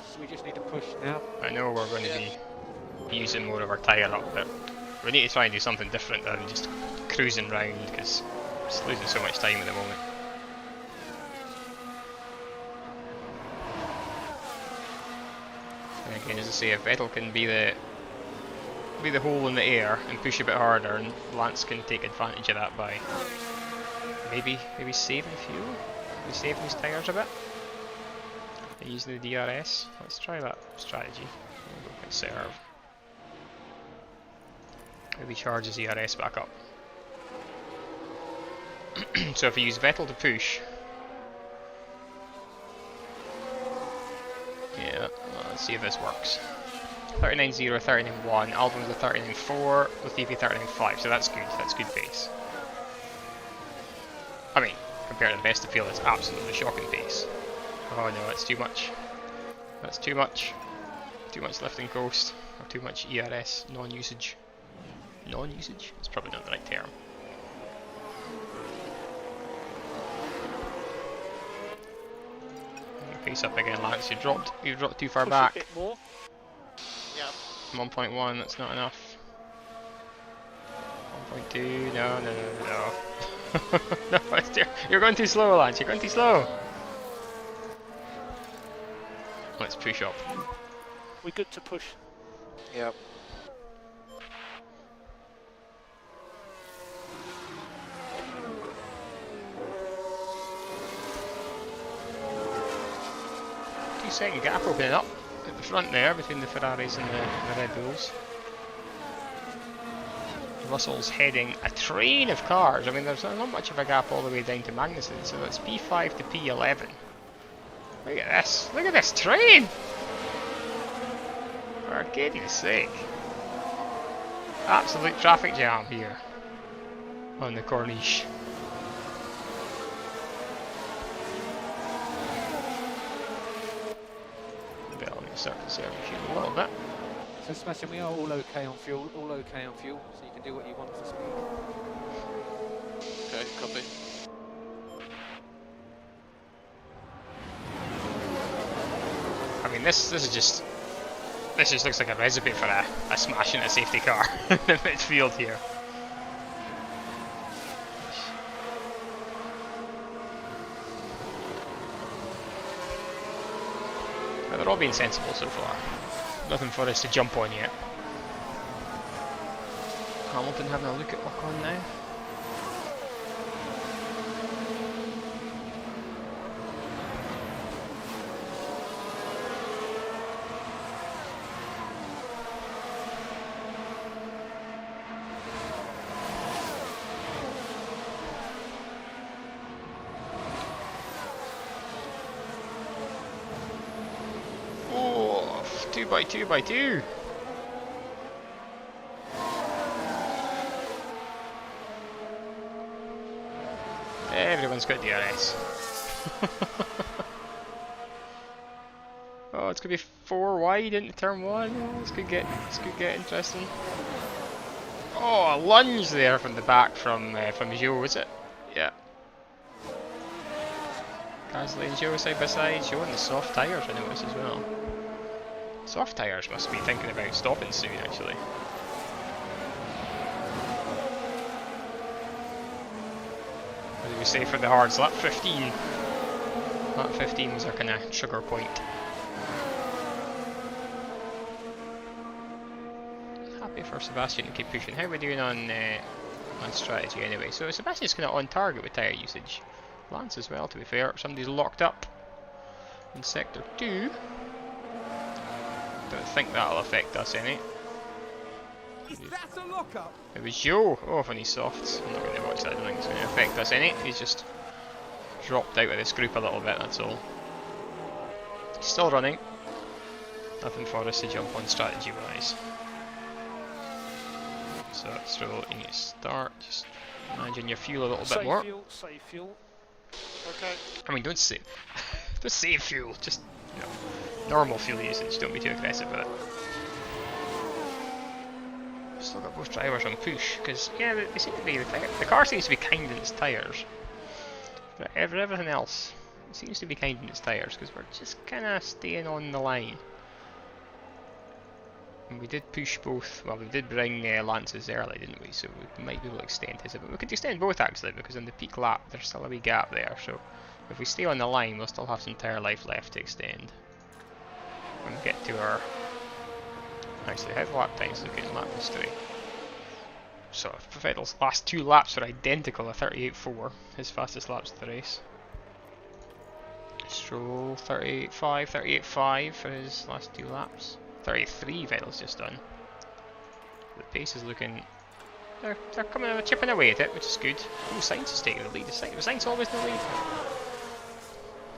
So we just need to push now. I know we're going to be using more of our tyre up, but we need to try and do something different than just cruising round, because we're just losing so much time at the moment. And as I say, if Vettel can be the hole in the air and push a bit harder, and Lance can take advantage of that by maybe saving fuel, maybe saving his tyres a bit, and using the DRS. Let's try that strategy. We'll go conserve. Maybe charge his DRS back up. So if we use Vettel to push, yeah, let's see if this works. 39.0, 39.1, Albon's a 39.4, Latifi 39.5, so that's good pace. I mean, compared to the best of field, it's absolutely shocking pace. Oh no, that's too much. That's too much. Too much lifting coast, or too much ERS non-usage. Non-usage? It's probably not the right term. Pace up again, Lance. You dropped too far Push back. a bit more. Yeah. 1.1, that's not enough. 1.2, no. No, you're going too slow, Lance, you're going too slow. Let's push up. We're good to push. Yep. Second gap opening up at the front there between the Ferraris and the Red Bulls. Russell's heading a train of cars. I mean, there's not much of a gap all the way down to Magnussen, so that's P5 to P11. Look at this! Look at this train! For goodness sake. Absolute traffic jam here on the Corniche. Start conserving fuel a little bit. So Sebastian, we are all okay on fuel, so you can do what you want for speed. Okay, copy. I mean, this just looks like a recipe for a smash in a safety car in the midfield here. They're all being sensible so far. Nothing for us to jump on yet. Hamilton having a look at Ocon now. Two by two. Everyone's got DRS. Oh, it's gonna be 4 wide into turn 1. Oh, this could get interesting. Oh, a lunge there from the back from Joe, is it? Yeah. Gasly and Joe side by side, showing the soft tyres I noticed as well. Soft tyres must be thinking about stopping soon, actually. What did we say for the hards? Lap 15. Lap 15 was our kind of trigger point. Happy for Sebastian to keep pushing. How are we doing on strategy anyway? So Sebastian's kind of on target with tyre usage. Lance as well, to be fair. Somebody's locked up in sector 2. Don't think that'll affect us any. Is that a lockup? It was Joe. Oh, funny softs. I'm not going to watch that. I don't think it's going to affect us any. He's just dropped out of this group a little bit, that's all. He's still running. Nothing for us to jump on strategy wise. So let's roll. You need to start. Just managing your fuel a little bit more. Save fuel. Okay. I mean, don't save. Don't save fuel. Just, you know, normal fuel usage. Don't be too aggressive with it. Still got both drivers on push because yeah, they seem to be the car seems to be kind in its tyres. But everything else seems to be kind in its tyres because we're just kind of staying on the line. And we did push both. Well, we did bring Lance's early, didn't we? So we might be able to extend his. But we could extend both actually because in the peak lap there's still a wee gap there. So if we stay on the line, we'll still have some tyre life left to extend. When we get to our Actually, how the lap times looking in lap history? So Vettel's last 2 laps are identical, a 38.4, his fastest laps of the race. Stroll 38.5 for his last 2 laps. 33 Vettel's just done. The pace is looking... They're coming and chipping away at it, which is good. Oh, Sainz is taking the lead. Was Sainz always in the lead?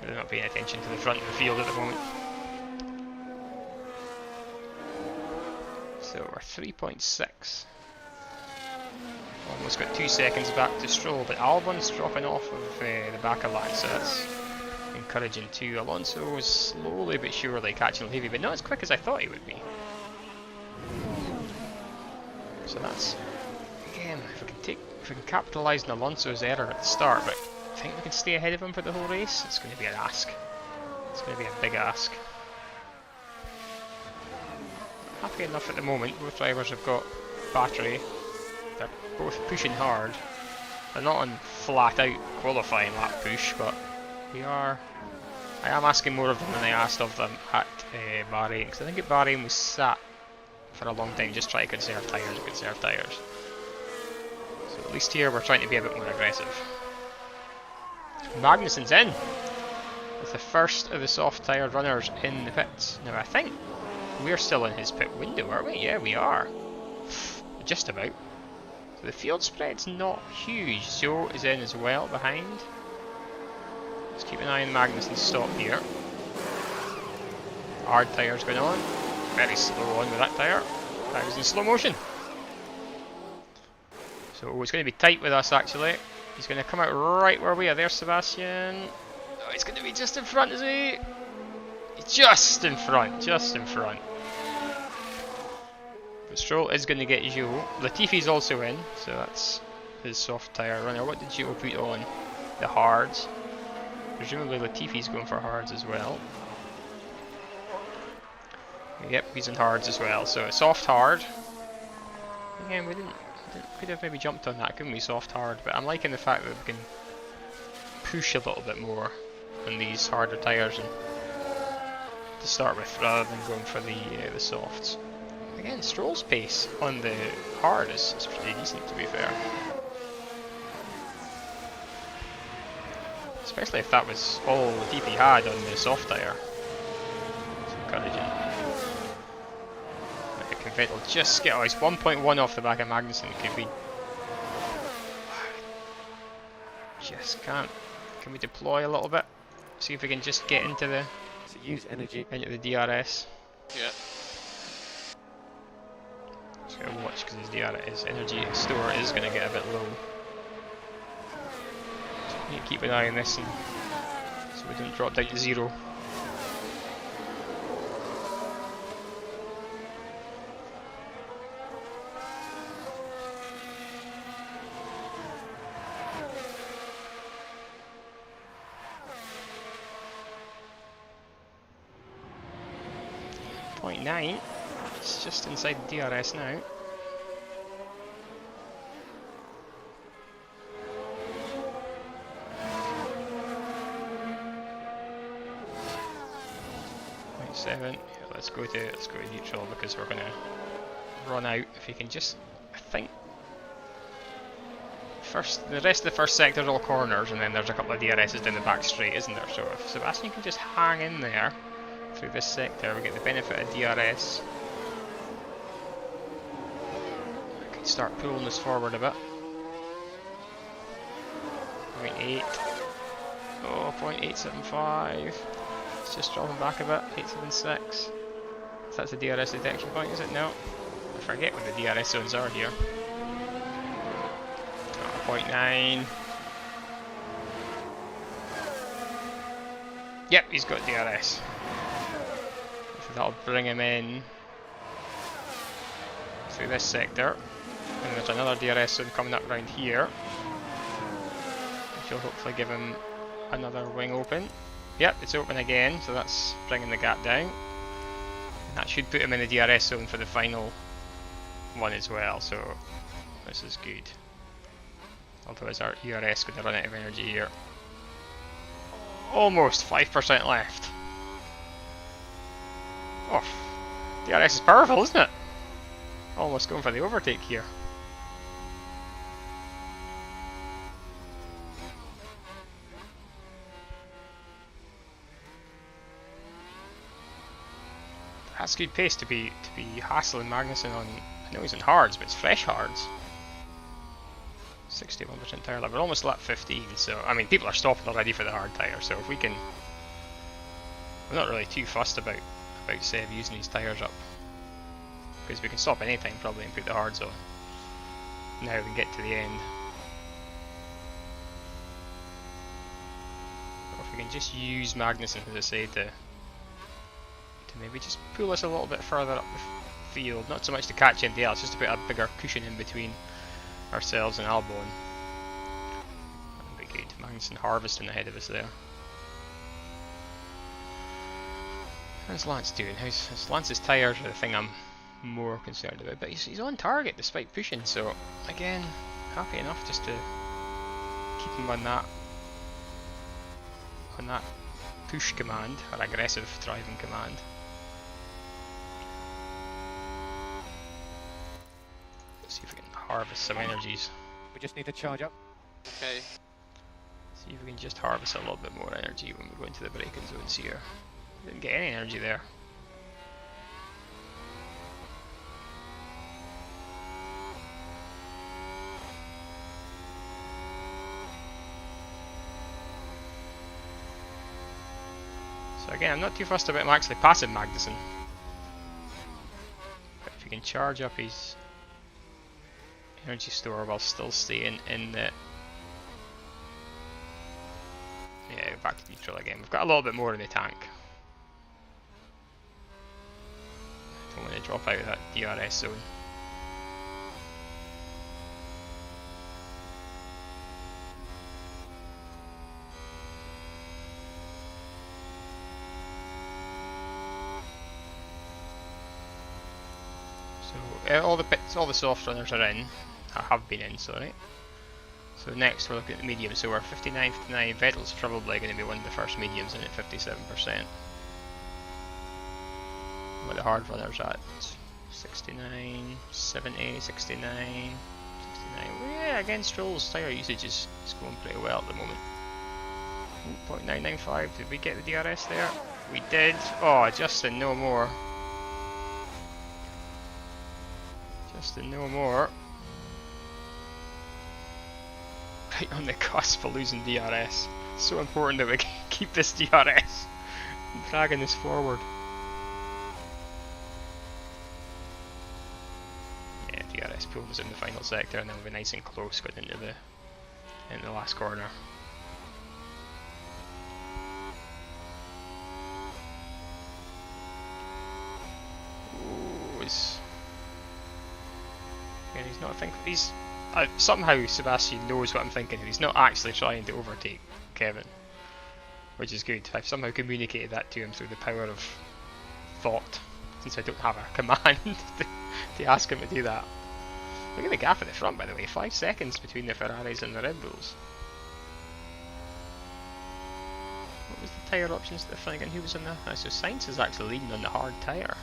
They're not paying attention to the front of the field at the moment. So we're 3.6. Almost got 2 seconds back to Stroll, but Albon's dropping off of the back of line, so that's encouraging too. Alonso is slowly but surely catching Levy, but not as quick as I thought he would be. So that's, again, if we can capitalise on Alonso's error at the start, but I think we can stay ahead of him for the whole race. It's going to be an ask. It's going to be a big ask. Happy enough at the moment. Both drivers have got battery. They're both pushing hard. They're not on flat out qualifying lap push, but I am asking more of them than I asked of them at Bahrain, because I think at Bahrain we sat for a long time just trying to conserve tyres. So at least here we're trying to be a bit more aggressive. Magnussen's in with the first of the soft tyre runners in the pits. Now I think we're still in his pit window, are we? Yeah, we are. Just about. So the field spread's not huge. Zhou is in as well behind. Let's keep an eye on Magnussen's stop here. Hard tyres going on. Very slow on with that tyre. That was in slow motion. So it's going to be tight with us actually. He's going to come out right where we are. There's Sebastian. Oh, he's going to be just in front, is he? Just in front, just in front. But Stroll is going to get Zhou. Latifi's also in, so that's his soft tyre runner. What did Zhou put on? The hards. Presumably Latifi's going for hards as well. Yep, he's in hards as well. So soft hard. Again, we could have maybe jumped on that, couldn't we? Soft hard, but I'm liking the fact that we can push a little bit more on these harder tyres and to start with, rather than going for the softs. Again, Stroll's pace on the hard is pretty decent, to be fair. Especially if that was all Latifi had on the soft tyre. It's encouraging. Can Vettel just get, oh, he's 1.1 off the back of Magnussen. Could be... Just can't. Can we deploy a little bit? See if we can just get into the... So use energy. Into the DRS. Yeah. Just gotta watch because his energy store is going to get a bit low. So we need to keep an eye on this and so we don't drop down to 0. .9, it's just inside the DRS now. .7. Yeah, let's go to neutral because we're gonna run out. If you can just, I think, the rest of the first sector are all corners, and then there's a couple of DRSs down the back straight, isn't there? So if Sebastian can just hang in there through this sector, we get the benefit of DRS. I can start pulling this forward a bit. 0.8. Oh, 0.875. It's just dropping back a bit. 876. So that's a DRS detection point, is it? No. I forget what the DRS zones are here. Oh, 0.9. Yep, he's got DRS. So that'll bring him in through this sector. And there's another DRS zone coming up around here, which will hopefully give him another wing open. Yep, it's open again, so that's bringing the gap down. And that should put him in the DRS zone for the final one as well, so this is good. Although is our ERS going to run out of energy here? Almost 5% left. Oh, DRS is powerful, isn't it? Almost going for the overtake here. That's good pace to be hassling Magnussen on. I know he's in hards, but it's fresh hards. 61% tyre level, almost lap 15. So I mean, people are stopping already for the hard tyre. So if we can, I'm not really too fussed about Seb using these tyres up, because we can stop anytime probably and put the hards on. Now we can get to the end. Or if we can just use Magnussen, as I say, to maybe just pull us a little bit further up the field, not so much to catch anybody else, just to put a bigger cushion in between ourselves and Albon. That'd be good. Magnussen harvesting ahead of us there. How's Lance doing? How's Lance's tyres are the thing I'm more concerned about, but he's on target despite pushing, so again, happy enough just to keep him on that push command, or aggressive driving command. See if we can harvest some energies. We just need to charge up. Okay. See if we can just harvest a little bit more energy when we go into the braking zones here. Didn't get any energy there. So again, I'm not too fussed about him actually passing Magnussen. But if he can charge up his energy store while still staying in the... Yeah, back to neutral again. We've got a little bit more in the tank. Don't want to drop out of that DRS zone. So all the soft runners are in. Have been in, sorry. So next we're looking at the medium. So we're 59, 59. Vettel's probably going to be one of the first mediums in at 57%. What the hard runners at? 69, 70, 69, 69. Well, yeah, again, Stroll's tyre usage is going pretty well at the moment. 0.995. Did we get the DRS there? We did. Oh, Justin, no more. Justin, no more. Right on the cusp of losing DRS. So important that we keep this DRS dragging this forward. Yeah, DRS pulled us in the final sector, and then we'll be nice and close going into the last corner. Ooh, he's not thinking. Somehow Sebastian knows what I'm thinking. He's not actually trying to overtake Kevin, which is good. I've somehow communicated that to him through the power of thought, since I don't have a command to ask him to do that. Look at the gap at the front, by the way. 5 seconds between the Ferraris and the Red Bulls. What was the tyre options at the front again? Who was on the... So Sainz is actually leading on the hard tyre.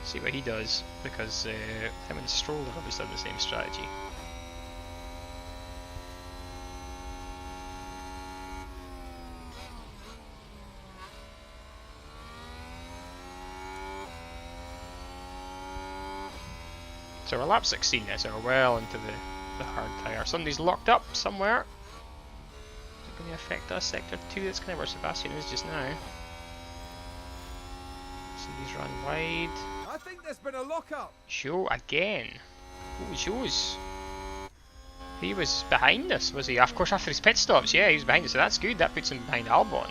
See what he does, because him and Stroll are obviously on the same strategy. So we're lap 16 now, so we're well into the hard tyre. Somebody's locked up somewhere. Is it going to affect us? Sector 2, that's kind of where Sebastian is just now. Somebody's run wide. I think there's been a lock-up. Show again. Oh, shows. He was behind us, was he? Of course, after his pit stops, yeah, he was behind us, so that's good. That puts him behind Albon.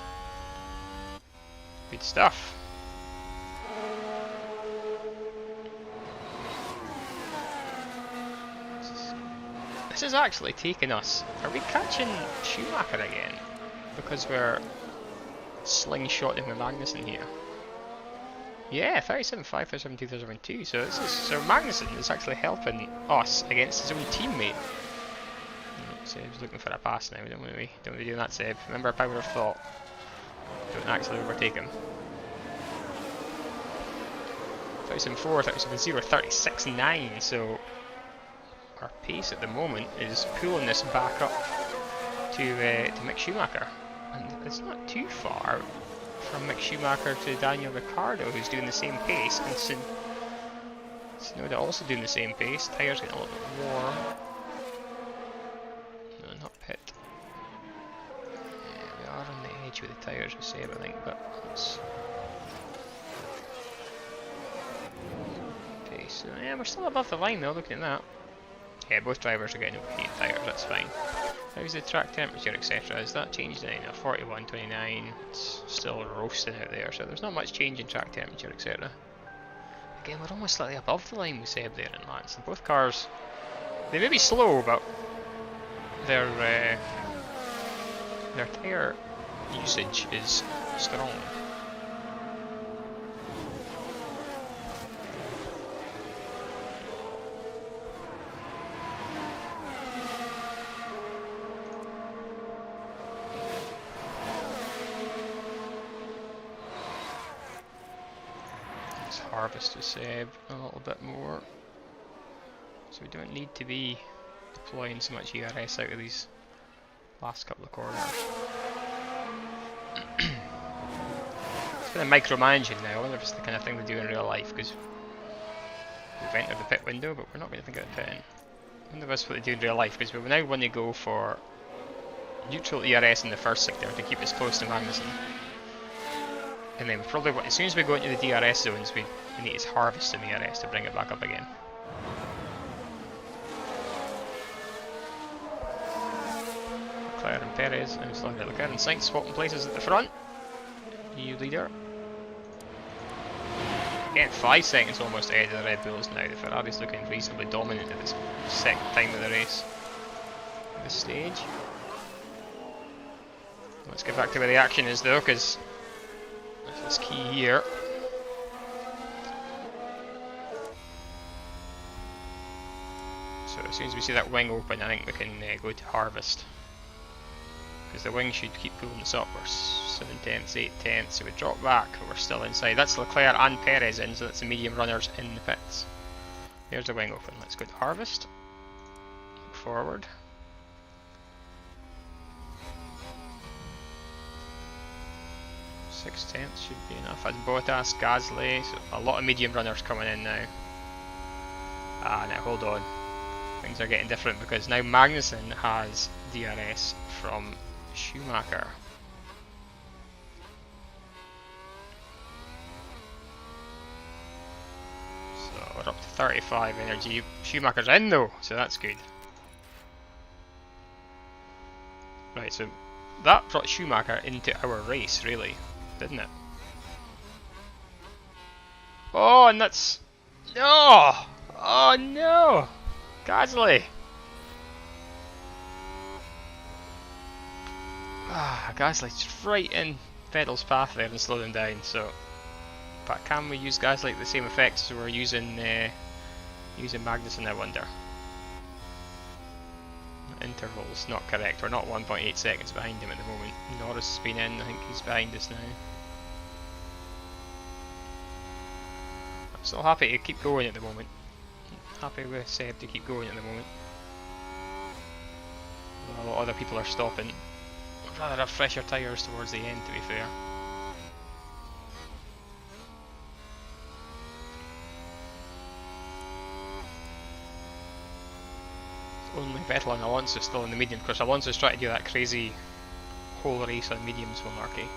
Good stuff. This is actually taking us. Are we catching Schumacher again? Because we're slingshotting with Magnussen here. Yeah, 37.5, 37, 2002. So this is, so Magnussen is actually helping us against his own teammate. Seb's looking for a pass now, don't we? Don't we do that, Seb? Remember our power of thought. Don't actually overtake him. 1004, 1070, 36.9, so our pace at the moment is pulling this back up to Mick Schumacher, and it's not too far from Mick Schumacher to Daniel Ricciardo, who's doing the same pace, and Tsunoda also doing the same pace. Tyres getting a little bit warm. No, not pit. Yeah, we are on the edge with the tyres, we say everything, but it's pace. So, yeah, we're still above the line though, looking at that. Yeah, both drivers are getting overheated tyres, that's fine. How's the track temperature, etc.? Has that changed any? 41.29, it's still roasting out there, so there's not much change in track temperature, etc. Again, we're almost slightly above the line with Seb there and Lance, and both cars, they may be slow, but their tyre usage is strong. Harvest with Seb a little bit more, so we don't need to be deploying so much ERS out of these last couple of corners. It's kind of micromanaging now. I wonder if it's the kind of thing they do in real life, because we've entered the pit window, but we're not going to think about pitting. I wonder if that's what they do in real life, because we now want to go for neutral ERS in the first sector to keep us close to Magnussen. And then probably, as soon as we go into the DRS zones, we need to harvest some ERS to bring it back up again. Leclerc and Perez, and it's like Leclerc and Sainz swapping places at the front. EU leader. Again, 5 seconds almost ahead of the Red Bulls now. The Ferrari's looking reasonably dominant at this second time of the race. At this stage. Let's get back to where the action is though, because this is key here. So as soon as we see that wing open, I think we can go to harvest. Because the wing should keep pulling us up. We're 7 tenths, 8 tenths, so we drop back, but we're still inside. That's Leclerc and Perez in, so that's the medium runners in the pits. There's the wing open. Let's go to harvest. Look forward. Six tenths should be enough. As Bottas, Gasly, so a lot of medium runners coming in now. Now hold on. Things are getting different because now Magnussen has DRS from Schumacher. So we're up to 35 energy. Schumacher's in though, so that's good. Right, so that brought Schumacher into our race, really, didn't it? Oh, and that's... No! Oh no! Gasly! Gasly's right in Vettel's path there and slowed him down, so... But can we use Gasly the same effects as we're using Magnussen, I wonder? Intervals not correct, we're not 1.8 seconds behind him at the moment. Norris has been in, I think he's behind us now. I'm still happy to keep going at the moment. Happy with Seb to keep going at the moment. A lot of other people are stopping. I'd rather have fresher tyres towards the end, to be fair. Only Vettel and Alonso still in the medium, because Alonso's trying to do that crazy whole race on mediums malarkey.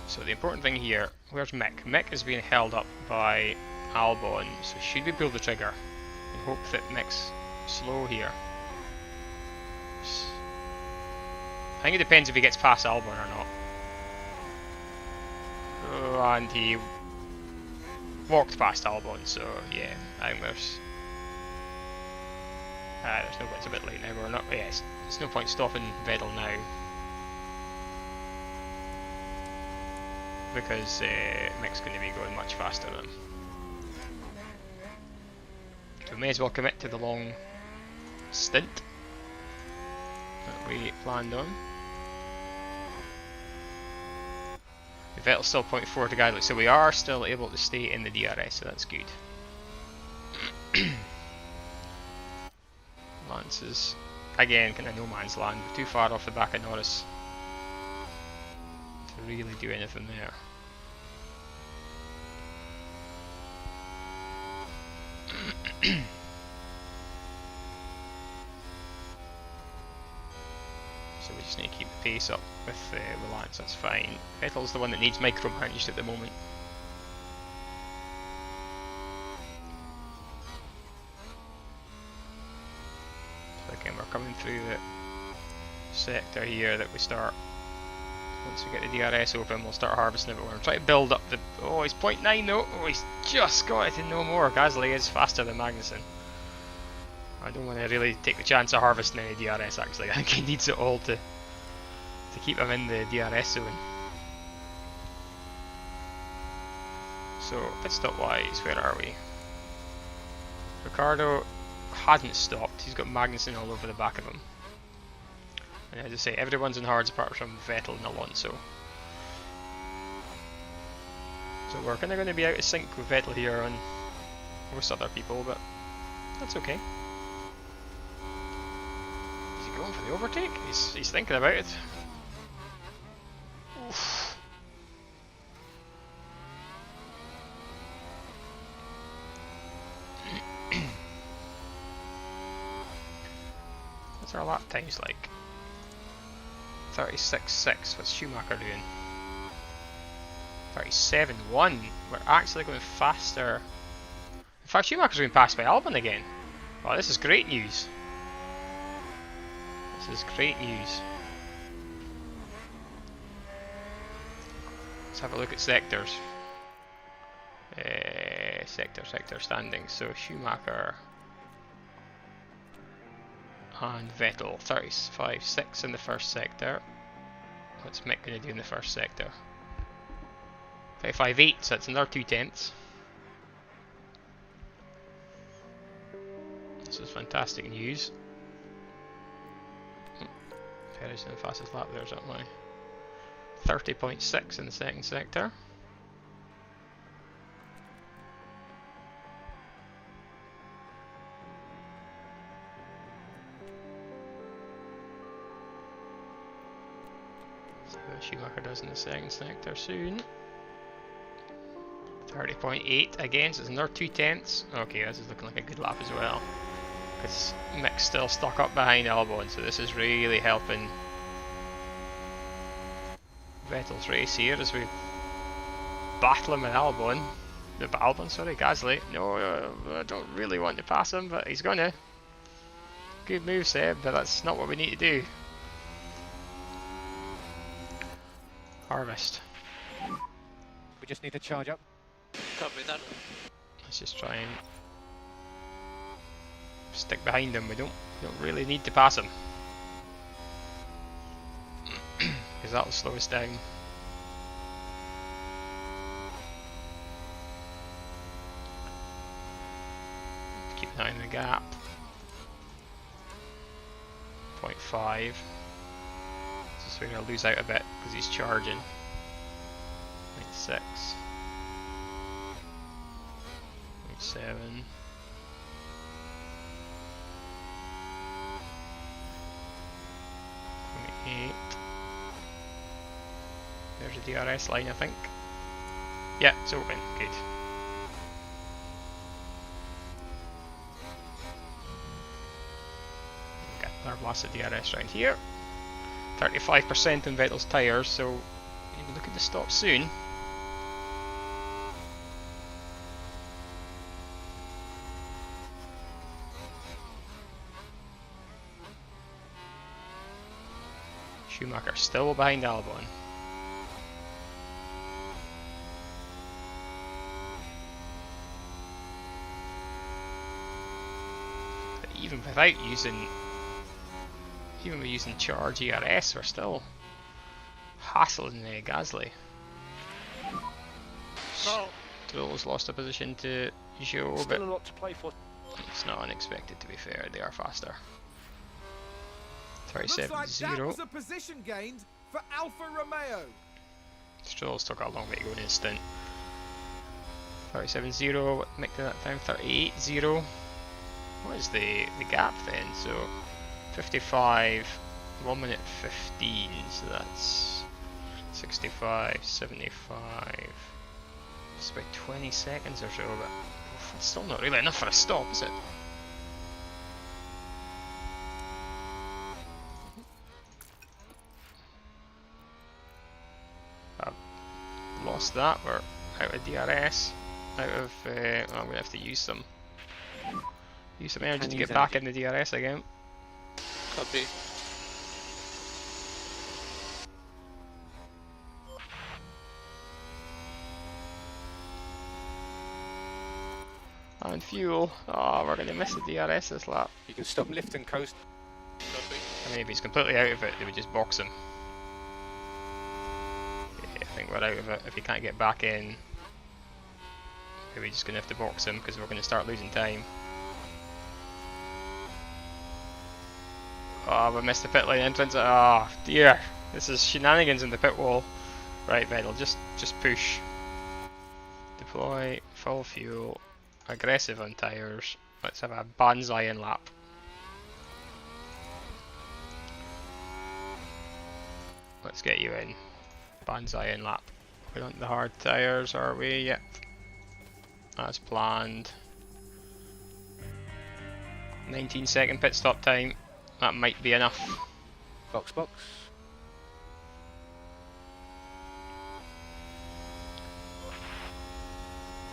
So the important thing here, where's Mick? Mick is being held up by Albon, so should we pull the trigger and hope that Mick's slow here? I think it depends if he gets past Albon or not. Oh, and he walked past Albon, so yeah, I think there's no point, it's a bit late now, we're not, yes, there's no point stopping Vettel now. Because Mick's going to be going much faster than him. So we may as well commit to the long stint that we planned on. Vettel's still 0.4 to Gasly, so we are still able to stay in the DRS, so that's good. Lance is, again, kind of no man's land. We're too far off the back of Norris to really do anything there. So we just need to keep the pace up with Lance, that's fine. Vettel's the one that needs micromanaged at the moment. So again, we're coming through the sector here that we start. Once we get the DRS open, we'll start harvesting it. We're going to try to build up the... Oh, he's 0.9 though. Oh, he's just got it to no more. Gasly is faster than Magnussen. I don't want to really take the chance of harvesting any DRS actually. I think he needs it all to keep him in the DRS zone. So, pit stop wise, where are we? Ricardo hasn't stopped. He's got Magnussen all over the back of him. And as I say, everyone's in hards apart from Vettel and Alonso. So we're kind of going to be out of sync with Vettel here and most other people, but that's okay. Is he going for the overtake? He's thinking about it. Oof. What's our lap times like? 36.6, what's Schumacher doing? 37.1, we're actually going faster. In fact, Schumacher's going past by Albon again. Wow, this is great news. This is great news. Let's have a look at sectors. Sector standings. So Schumacher and Vettel, 35.6 in the first sector. What's Mick going to do in the first sector? 35.8, so that's another 2/10. This is fantastic news. Perez in the fastest lap there, is that why? 30.6 in the second sector. Schumacher does in the second sector soon. 30.8 again, so it's another 2/10. Okay, this is looking like a good lap as well. Because Mick's still stuck up behind Albon, so this is really helping Vettel's race here as we battle him with Albon. Sorry, Gasly. No, I don't really want to pass him, but he's gonna. Good move, Seb, but that's not what we need to do. Harvest. We just need to charge up. Copy that. Let's just try and stick behind him. We don't really need to pass him because that'll slow us down. Keep an eye on the gap. 0.5. So we're going to lose out a bit because he's charging. 0.6. 0.7. 0.8. There's a DRS line, I think. Yeah, it's open. Good. Got another blast of DRS around here. 35% in Vettel's tyres, so we're looking to stop soon. Schumacher still behind Albon. But even without using charge ERS, we're still hassling Gasly. No. Stroll's lost a position to Joe, Still but a lot to play for. it's not unexpected, to be fair. They are faster. Looks like that 37.0. was a position gained for Alfa Romeo. Stroll's still got a long way to go in his stint. 37.0, what Mick did that time? 38.0. What is the gap then? So 55, 1 minute 15, so that's 65, 75. It's about 20 seconds or so, but it's still not really enough for a stop, is it? I've lost that, we're out of DRS, out of, well, I'm going to have to use some energy to get back in the DRS again. Copy. And fuel. Oh, we're going to miss the DRS this lap. You can stop lift and coast. Copy. I mean, if he's completely out of it, they would just box him. Yeah, I think we're out of it. If he can't get back in, we're just going to have to box him because we're going to start losing time. Oh, we missed the pit lane entrance. Oh dear, this is shenanigans in the pit wall. Right, Vettel, just push. Deploy, full fuel, aggressive on tyres. Let's have a banzai in lap. Let's get you in. Banzai in lap. We want the hard tyres, are we? Yep. As planned. 19-second pit stop time. That might be enough. Box, box.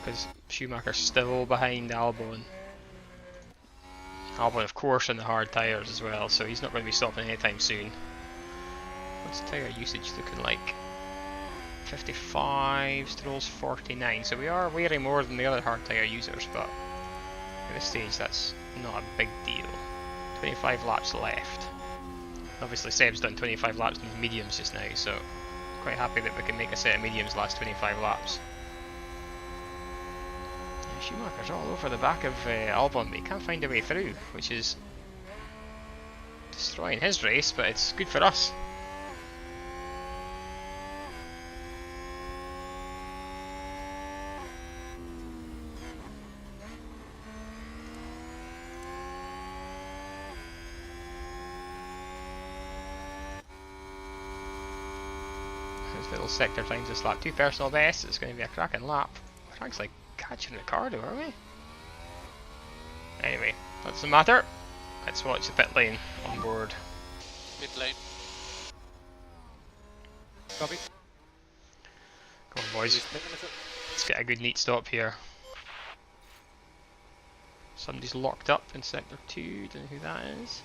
Because Schumacher's still behind Albon. Albon, of course, on the hard tyres as well, so he's not going to be stopping anytime soon. What's the tyre usage looking like? 55, Stroll's 49, so we are wearing more than the other hard tyre users, but at this stage that's not a big deal. 25 laps left. Obviously Seb's done 25 laps in mediums just now, so I'm quite happy that we can make a set of mediums last 25 laps. Yeah, Schumacher's all over the back of Albon, but he can't find a way through, which is destroying his race, but it's good for us. Little sector times this lap, 2 personal bests. It's going to be a cracking lap. We're actually catching Ricardo, are we? Anyway, that doesn't matter. Let's watch the pit lane on board. Mid lane. Copy. Come on, boys. Let's get a good neat stop here. Somebody's locked up in sector 2. Don't know who that is.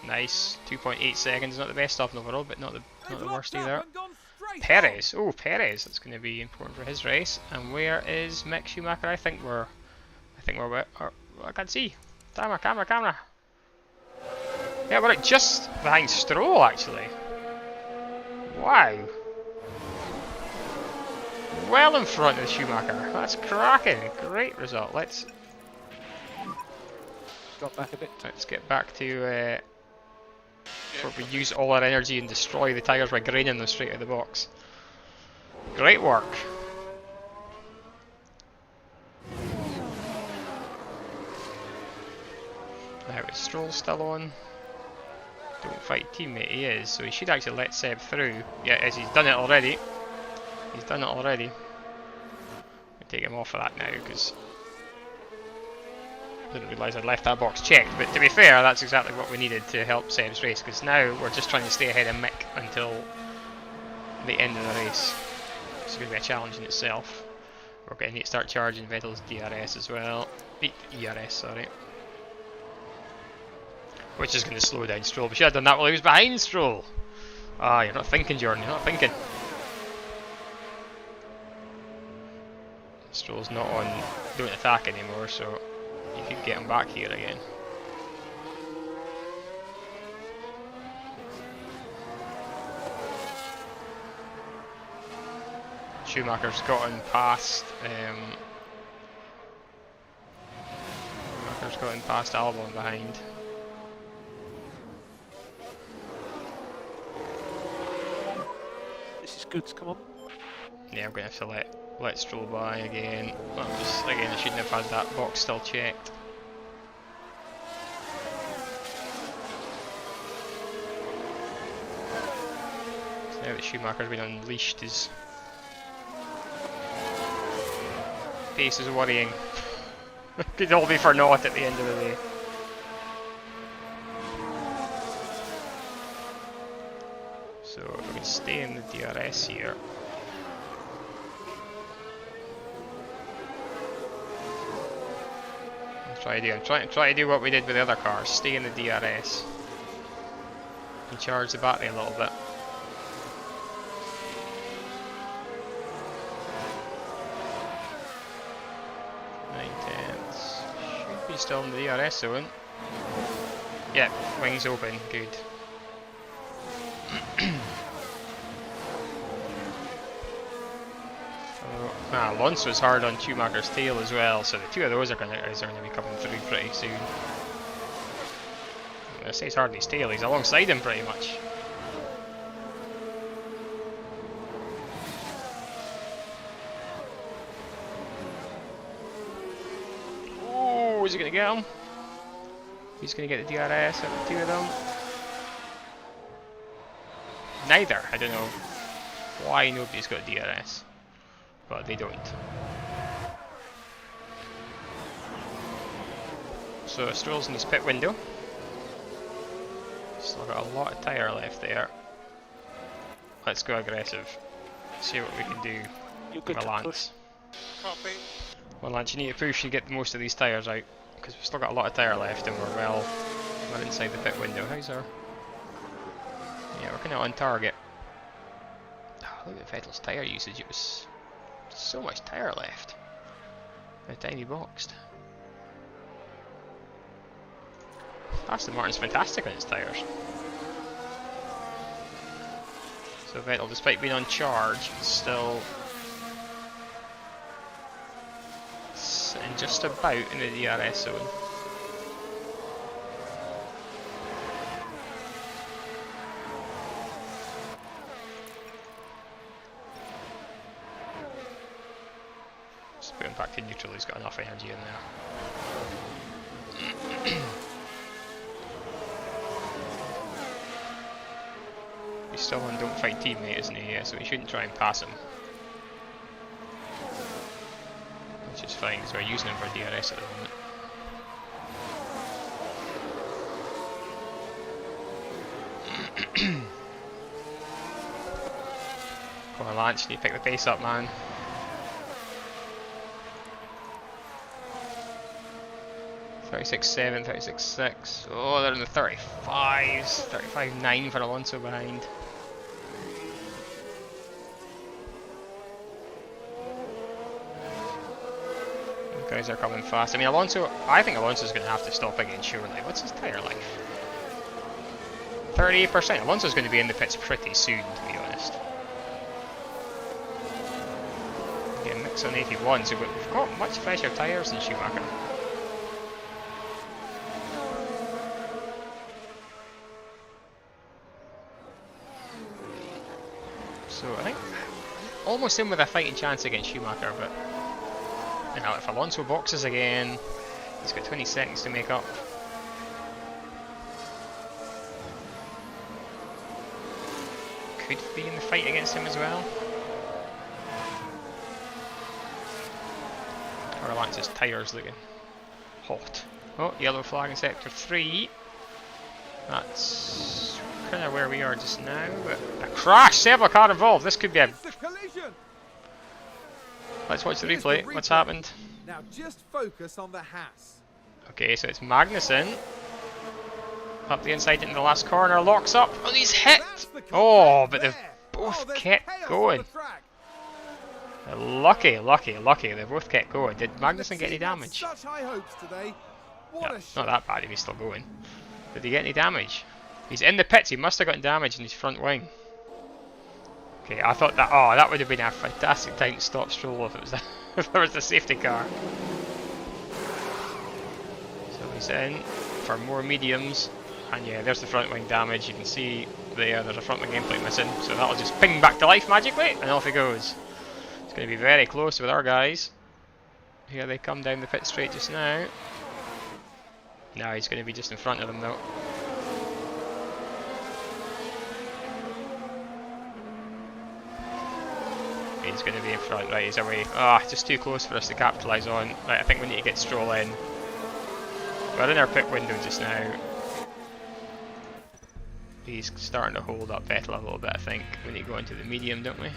Nice, 2.8 seconds, not the best stop in the world, but not the worst either. Perez, oh Perez, that's going to be important for his race. And where is Mick Schumacher? I think we're I can't see. Camera. Yeah, we're just behind Stroll actually. Wow. Well in front of Schumacher. That's cracking. Great result. Let's drop back a bit. Let's get back to where we use all our energy and destroy the tyres by graining them straight out of the box. Great work. Now is Stroll still on? Don't fight teammate, he is, so he should actually let Seb through. Yeah, as he's done it already. He's done it already. I'll take him off of that now because I didn't realise I'd left that box checked, but to be fair, that's exactly what we needed to help Seb's race, because now we're just trying to stay ahead of Mick until the end of the race. It's going to be a challenge in itself. We're going to need to start charging Vettel's DRS as well. ERS, sorry. Which is going to slow down Stroll. We should have done that while he was behind Stroll. Ah, you're not thinking, Jordan, you're not thinking. Stroll's not on don't attack anymore, so you could get him back here again. Schumacher's gotten past Albon behind. This is good. Come on. Yeah, I'm going to have to let Stroll by again. That was, again, I shouldn't have had that box still checked. So now that Schumacher's been unleashed, his pace is worrying. Could all be for naught at the end of the day. So if we can stay in the DRS here. I'm trying to do what we did with the other cars, stay in the DRS and charge the battery a little bit. 9/10. Should be still in the DRS zone. Yeah, wings open, good. Alonso's hard on Schumacher's tail as well, so the two of those are going to be coming through pretty soon. I say it's hard on his tail, he's alongside him pretty much. Oh, is he going to get him? He's going to get the DRS out of the two of them. Neither, I don't know why nobody's got DRS. But they don't. So Stroll's in his pit window. Still got a lot of tyre left there. Let's go aggressive. See what we can do. With Lance. Well, Lance, you need to push and get most of these tyres out because we've still got a lot of tyre left and we're inside the pit window. How's our? Yeah, we're kind of on target. Oh, look at Vettel's tyre usage. It was so much tyre left. A tiny boxed. Aston Martin's fantastic on its tyres. So Vettel, despite being on charge, still and just about in the DRS zone. Just put him back to neutral, he's got enough energy in there. He's still on don't fight teammate, isn't he? Yeah, so we shouldn't try and pass him. Which is fine, because we're using him for DRS at the moment. Come on Lance, you need to pick the pace up, man. .36.7, 36.6. Oh, they're in the 35s. 35.9 for Alonso behind. Those guys are coming fast. I mean, I think Alonso's going to have to stop again, surely. What's his tyre life? 38%. Alonso's going to be in the pits pretty soon, to be honest. Yeah, mix on 81, so we've got much fresher tyres than Schumacher. So I think almost in with a fighting chance against Schumacher, but you know, if Alonso boxes again, he's got 20 seconds to make up. Could be in the fight against him as well. Or Lance's tyres looking hot. Oh, yellow flag in sector 3. That's kind of where we are just now, but a crash! Several car involved. This could be a. Let's watch the replay. What's happened? Now just focus on the Haas. Okay, so it's Magnussen up the inside into the last corner, locks up, and he's hit. Oh, but they've both kept going. Lucky. They both kept going. Did Magnussen get any damage? Such high hopes today. What a not that bad if he's still going. Did he get any damage? He's in the pits, he must have gotten damage in his front wing. Okay, I thought that, that would have been a fantastic time to stop Stroll if it was if there was a safety car. So he's in for more mediums. And yeah, there's the front wing damage. You can see there's a front wing end plate missing, so that'll just ping back to life magically, and off he goes. It's going to be very close with our guys. Here they come down the pit straight just now. Now he's going to be just in front of them though. He's going to be in front, right, he's away. Ah, just too close for us to capitalise on. Right, I think we need to get Stroll in. We're in our pit window just now. He's starting to hold up Vettel a little bit, I think. We need to go into the medium, don't we?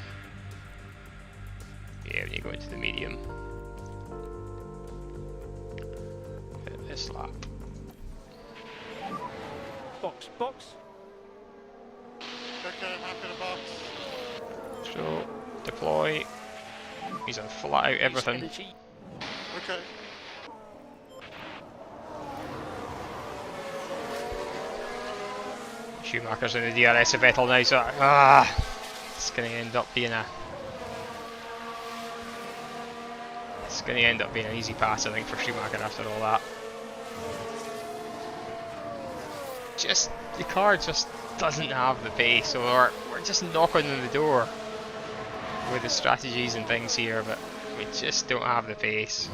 Yeah, we need to go into the medium. Hit this lap. Box, box. Okay, I'm happy to box. So, deploy. He's on flat out everything. Energy. Okay. Schumacher's in the DRS of Vettel now, so it's going to end up being an easy pass, I think, for Schumacher after all that. Just the car just doesn't have the pace, or we're just knocking on the door with the strategies and things here, but we just don't have the pace.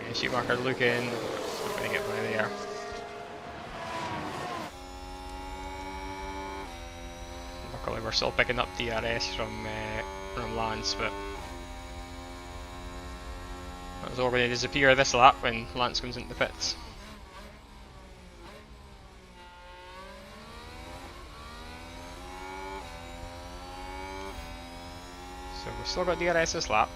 Yeah, Schumacher looking, not going to get by there. Luckily we're still picking up DRS from Lance, but that was all going to disappear this lap when Lance comes into the pits. So we've still got DRS this lap.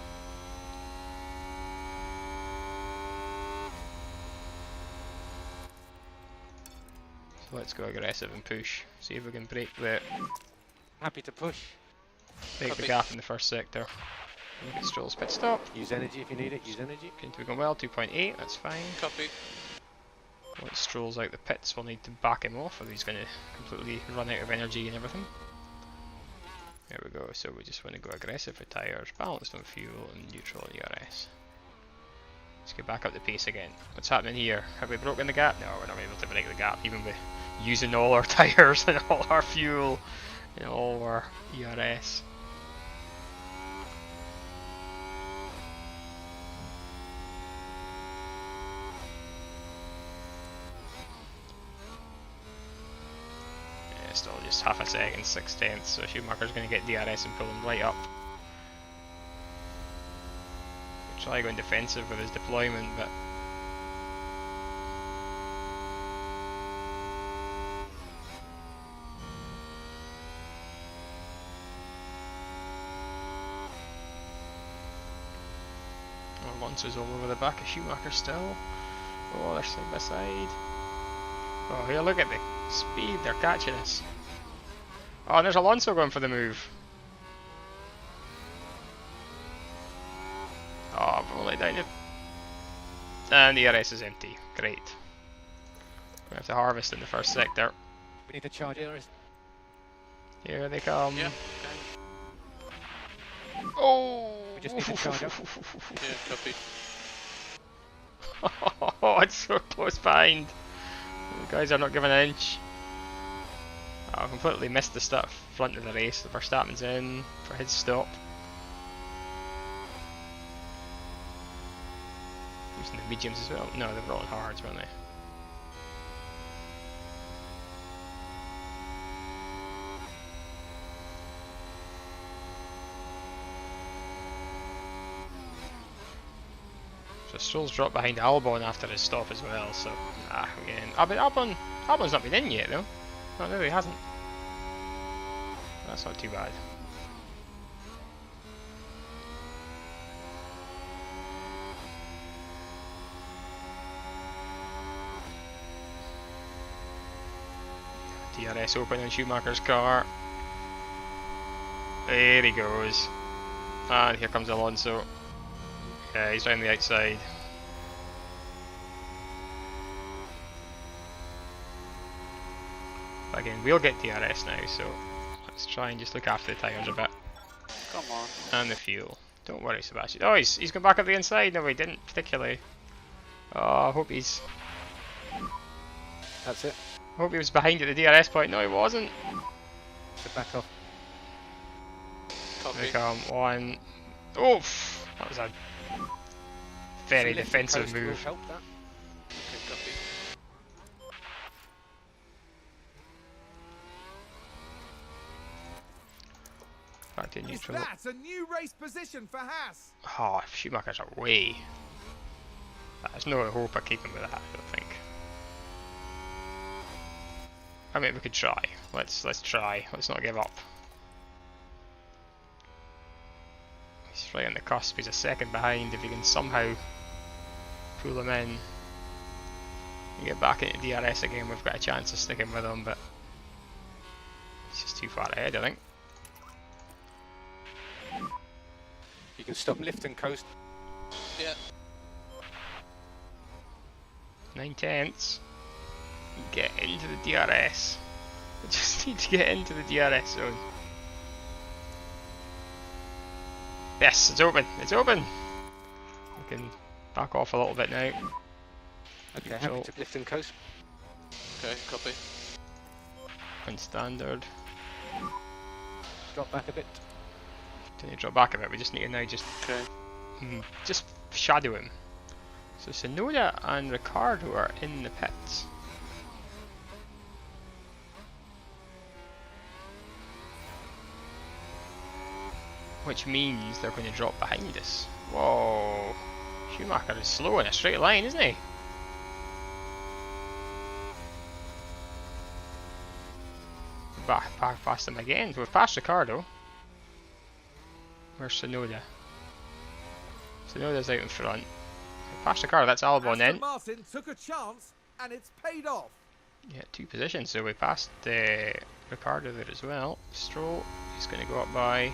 So let's go aggressive and push. See if we can break the Happy to push. gap in the first sector. Look at Stroll's pit stop. Use energy if you need it. Use energy. Seems to be going well. 2.8. That's fine. Copy. Once Stroll's out the pits, we'll need to back him off, or he's going to completely run out of energy and everything. There we go. So we just want to go aggressive with tyres, balanced on fuel, and neutral on ERS. Let's get back up the pace again. What's happening here? Have we broken the gap? No, we're not able to break the gap, even with using all our tyres and all our fuel and all our ERS. Yeah, still just half a second, 6/10, so Schumacher's going to get DRS and pull him right up. Try going defensive with his deployment, but Alonso's all over the back of Schumacher still. Oh, they're side by side. Oh, here, look at the speed, they're catching us. Oh, and there's Alonso going for the move. Oh, roll it down it. And the ERS is empty. Great. We have to harvest in the first sector. We need to charge it. Here they come. Yeah. Oh! We just need to charge up. Yeah, copy. Oh, it's so close behind. The guys are not giving an inch. Oh, I completely missed the front of the race. Verstappen's in for his stop. Using the mediums as well. No, they were all on hards, weren't they? So Stroll's dropped behind Albon after his stop as well, so again. But Albon's not been in yet though. No, he hasn't. That's not too bad. DRS open on Schumacher's car. There he goes. And here comes Alonso. Yeah, he's round the outside. But again, we'll get DRS now, so let's try and just look after the tyres a bit. Come on. And the fuel. Don't worry, Sebastian. Oh, he's gone back up the inside. No, he didn't particularly. Oh, I hope he's... That's it. Hope he was behind at the DRS point. No, he wasn't. So back off. Here Copy. we come. One. Oof! That was a very So lift and defensive coast will move. help that. Okay, copy. Back to Is neutral. that a new race position for Haas? Oh, Schumacher's away. There's no hope of keeping with that, I don't think. I mean, we could try. Let's try. Let's not give up. He's right on the cusp. He's a second behind. If he can somehow pull him in and get back into DRS again, we've got a chance of sticking with him. But he's just too far ahead, I think. You can stop lift and coast. Yeah. 9/10. Get into the DRS. We just need to get into the DRS zone. Yes, it's open. It's open. We can back off a little bit now. Okay, So- happy to lift and coast. Okay, copy. On standard. Drop back a bit. Don't need to drop back a bit. We just need to now Okay. just shadow him. So Sonoda and Ricardo are in the pits. Which means they're going to drop behind us. Whoa. Schumacher is slow in a straight line, isn't he? Back past him again. We've passed Ricardo. Where's Sonoda? Sonoda's out in front. We passed Ricardo, that's Albon Aston then. Martin took a chance and it's paid off. Yeah, 2 positions, so we passed Ricardo there as well. Stroll, he's going to go up by...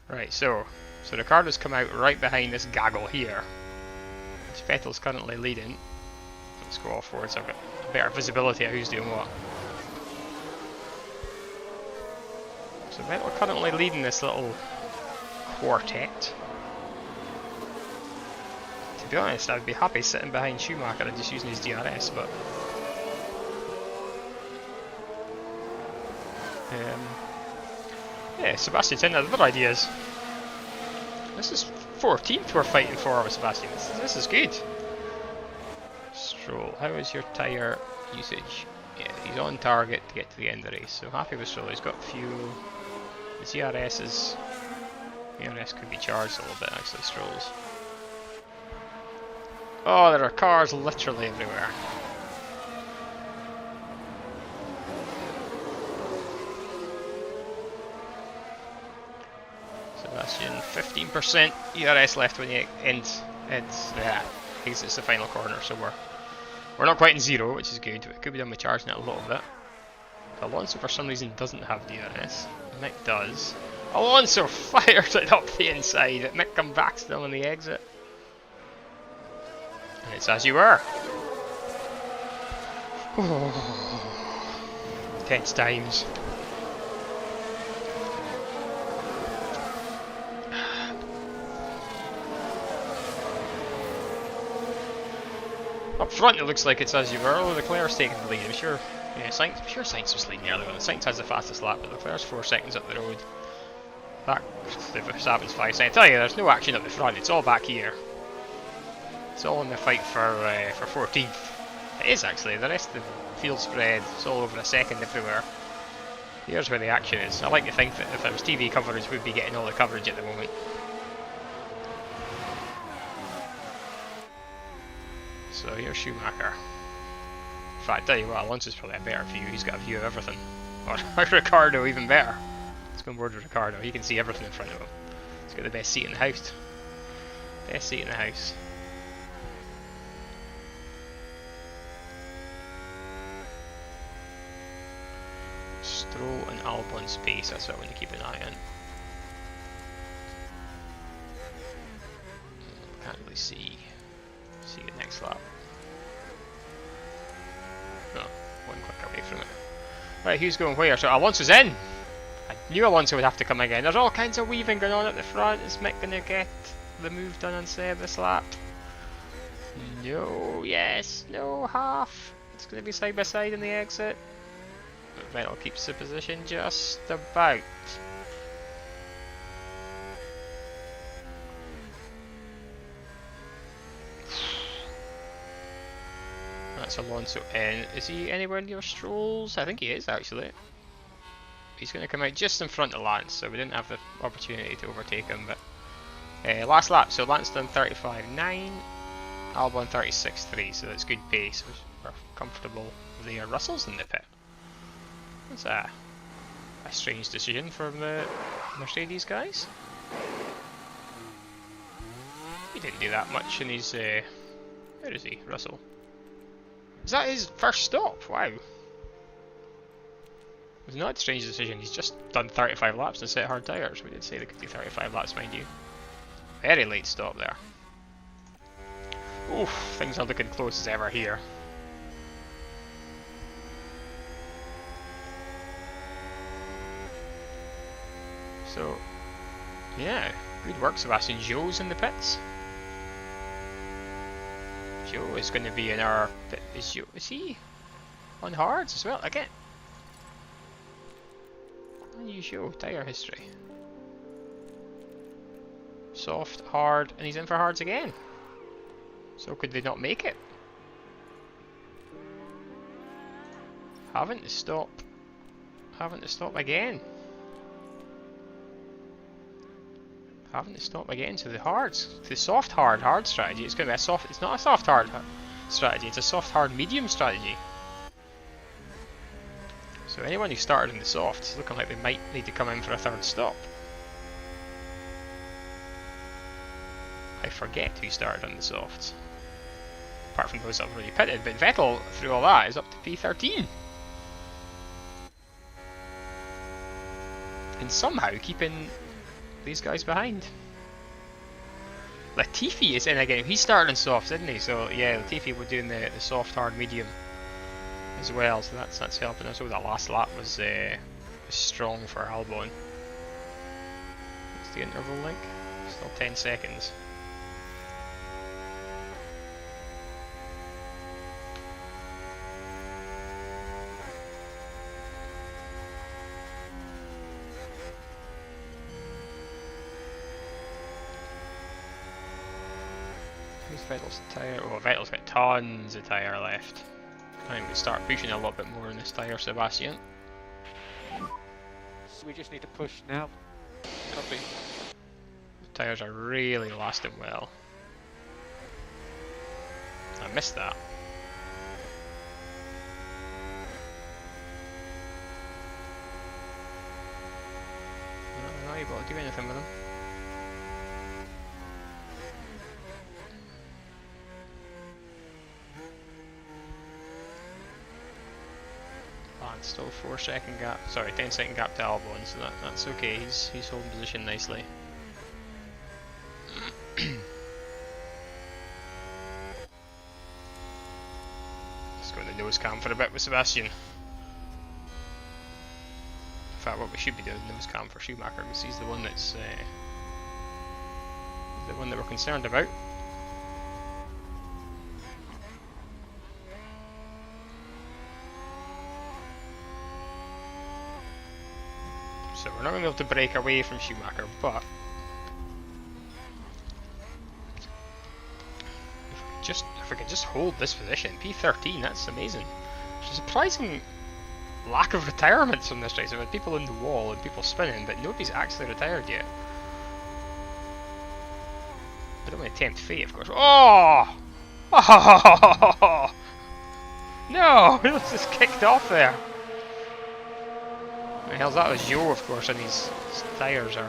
Right, so Ricardo's come out right behind this gaggle here. Vettel's currently leading. Let's go off forward so I've got better visibility of who's doing what. So Vettel currently leading this little quartet. To be honest, I'd be happy sitting behind Schumacher and just using his DRS, but yeah, Sebastian's in there. Other ideas. This is 14th we're fighting for with Sebastian. This is good. Stroll, how is your tyre usage? Yeah, he's on target to get to the end of the race, so happy with Stroll. He's got fuel. The CRS could be charged a little bit actually, Stroll's. Oh, there are cars literally everywhere. Sebastian, 15% ERS left when he exits the final corner, so we're not quite in zero, which is good. We could be done with charging it a little bit. Alonso for some reason doesn't have DRS. Mick does. Alonso fired it up the inside. Mick come back still on the exit. And it's as you were. Tense times. Up front it looks like it's as you were, although Leclerc's taking the lead. I'm sure Sainz was leading earlier on. Sainz has the fastest lap, but Leclerc's 4 seconds up the road. Back to Verstappen's 5 seconds. I tell you, there's no action up the front, it's all back here. It's all in the fight for 14th. It is actually, the rest of the field spread, it's all over a second everywhere. Here's where the action is. I like to think that if there was TV coverage, we'd be getting all the coverage at the moment. So here's Schumacher. In fact, I tell you what, Alonso's probably a better view. He's got a view of everything. Or Ricardo, even better. Let's go on board with Ricardo. He can see everything in front of him. He's got the best seat in the house. Best seat in the house. Stroll and Albon space, that's what I want to keep an eye on. Can't really see the next lap. No, one click away from it. Right, who's going where? So Alonso's in! I knew Alonso would have to come again. There's all kinds of weaving going on at the front. Is Mick going to get the move done on Seb this lap? No, yes, no, half. It's going to be side by side in the exit. But Vettel keeps the position just about. That's Alonso in. Is he anywhere near Stroll's? I think he is actually. He's going to come out just in front of Lance, so we didn't have the opportunity to overtake him. But last lap, so Lance done 35.9, Albon 36.3, so that's good pace. We're comfortable there. Russell's in the pit. That's a strange decision from the Mercedes guys. He didn't do that much in his. Where is he, Russell? Is that his first stop? Wow. It was not a strange decision. He's just done 35 laps and set hard tyres. We did say they could do 35 laps, mind you. Very late stop there. Oof, things are looking close as ever here. So, yeah, good work, Sebastian. Joe's in the pits. Joe is going to be in our pit. Is he on hards as well? Again. Unusual tyre history. Soft, hard, and he's in for hards again. So could they not make it? Having to stop again. Having to stop again. So the hards, the soft hard strategy. It's going to be a soft. It's not a soft hard strategy. It's a soft hard medium strategy. So anyone who started in the softs is looking like they might need to come in for a third stop. I forget who started on the softs. Apart from those that have already pitted, but Vettel, through all that, is up to P13. And somehow keeping these guys behind. Latifi is in again. He started in softs, didn't he? So yeah, Latifi was doing the soft, hard, medium as well. So that's helping us. So that last lap was strong for Albon. What's the interval like? Still 10 seconds. Vettel's tyre. Oh, Vettel's got tons of tyre left. I think we start pushing a little bit more in this tyre, Sebastian. So we just need to push now. Copy. The tyres are really lasting well. I missed that. I'm not able to do anything with them. Still 4-second gap, sorry, 10-second gap to Albon, so that's okay. He's holding position nicely. Let's go in the nose cam for a bit with Sebastian. In fact, what we should be doing nose cam for Schumacher, because he's the one that's the one that we're concerned about. So we're not going to be able to break away from Schumacher, but if we could just hold this position, P13, that's amazing. There's a surprising lack of retirements from this race. I've had people in the wall and people spinning, but nobody's actually retired yet. I don't want to tempt fate, of course. Oh! Oh! No! It was just kicked off there. The hell's that? Was Joe, of course, and his tyres are.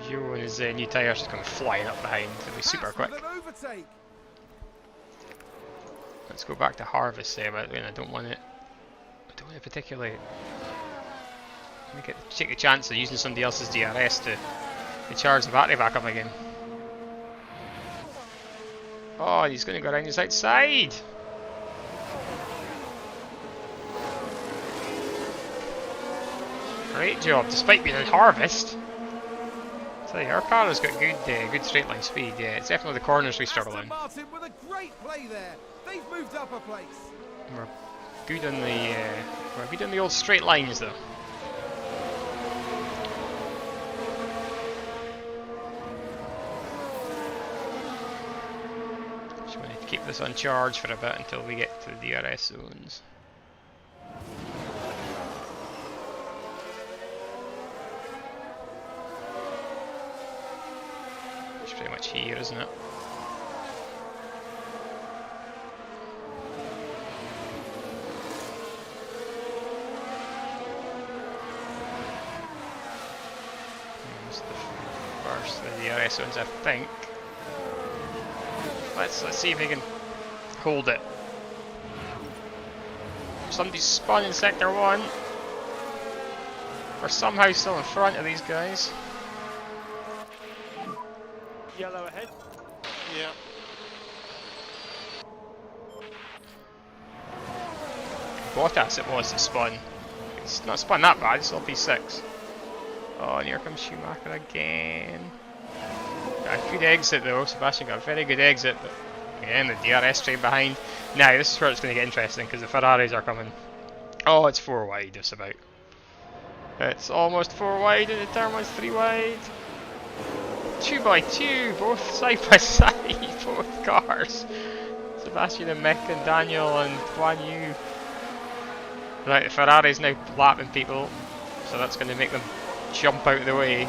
Joe and his new tyres just come flying up behind. It'll be super quick. Let's go back to harvest there, but I don't want it. I don't want to particularly take the chance of using somebody else's DRS to charge the battery back up again. Oh, he's going to go around his outside. Great job, despite being in harvest. So yeah, our car has got good straight line speed. Yeah, it's definitely the corners we struggle Aston in. Martin with a great play there. They've moved up a place. We're good on the old straight lines though. Just want to keep this on charge for a bit until we get to the DRS zones. It's pretty much here, isn't it? The DRS zones, I think. Let's see if we can hold it. Somebody's spun in sector 1. We're somehow still in front of these guys. Yellow ahead. Yeah. Bottas it was that spun. It's not spun that bad, it's still P6. Oh, and here comes Schumacher again. Got a good exit though, Sebastian got a very good exit, but again the DRS straight behind. Now this is where it's going to get interesting because the Ferraris are coming. Oh, it's 4 wide just about. It's almost 4 wide and the turn one's 3 wide. 2 by 2, both side by side, both cars. Sebastian and Mick and Daniel and Guan Yu. Right, the Ferrari's now lapping people, so that's going to make them jump out of the way.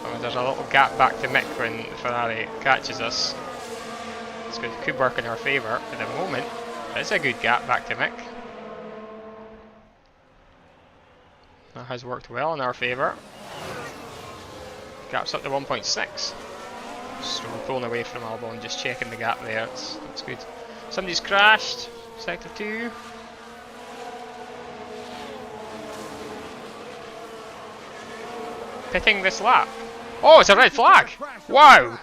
Oh, there's a little gap back to Mick when the Ferrari catches us. It's good, could work in our favour at the moment. It's a good gap back to Mick. That has worked well in our favour. Gap's up to 1.6. So we're pulling away from Albon, just checking the gap there. That's good. Somebody's crashed. Sector 2. Pitting this lap. Oh, it's a red flag! Wow!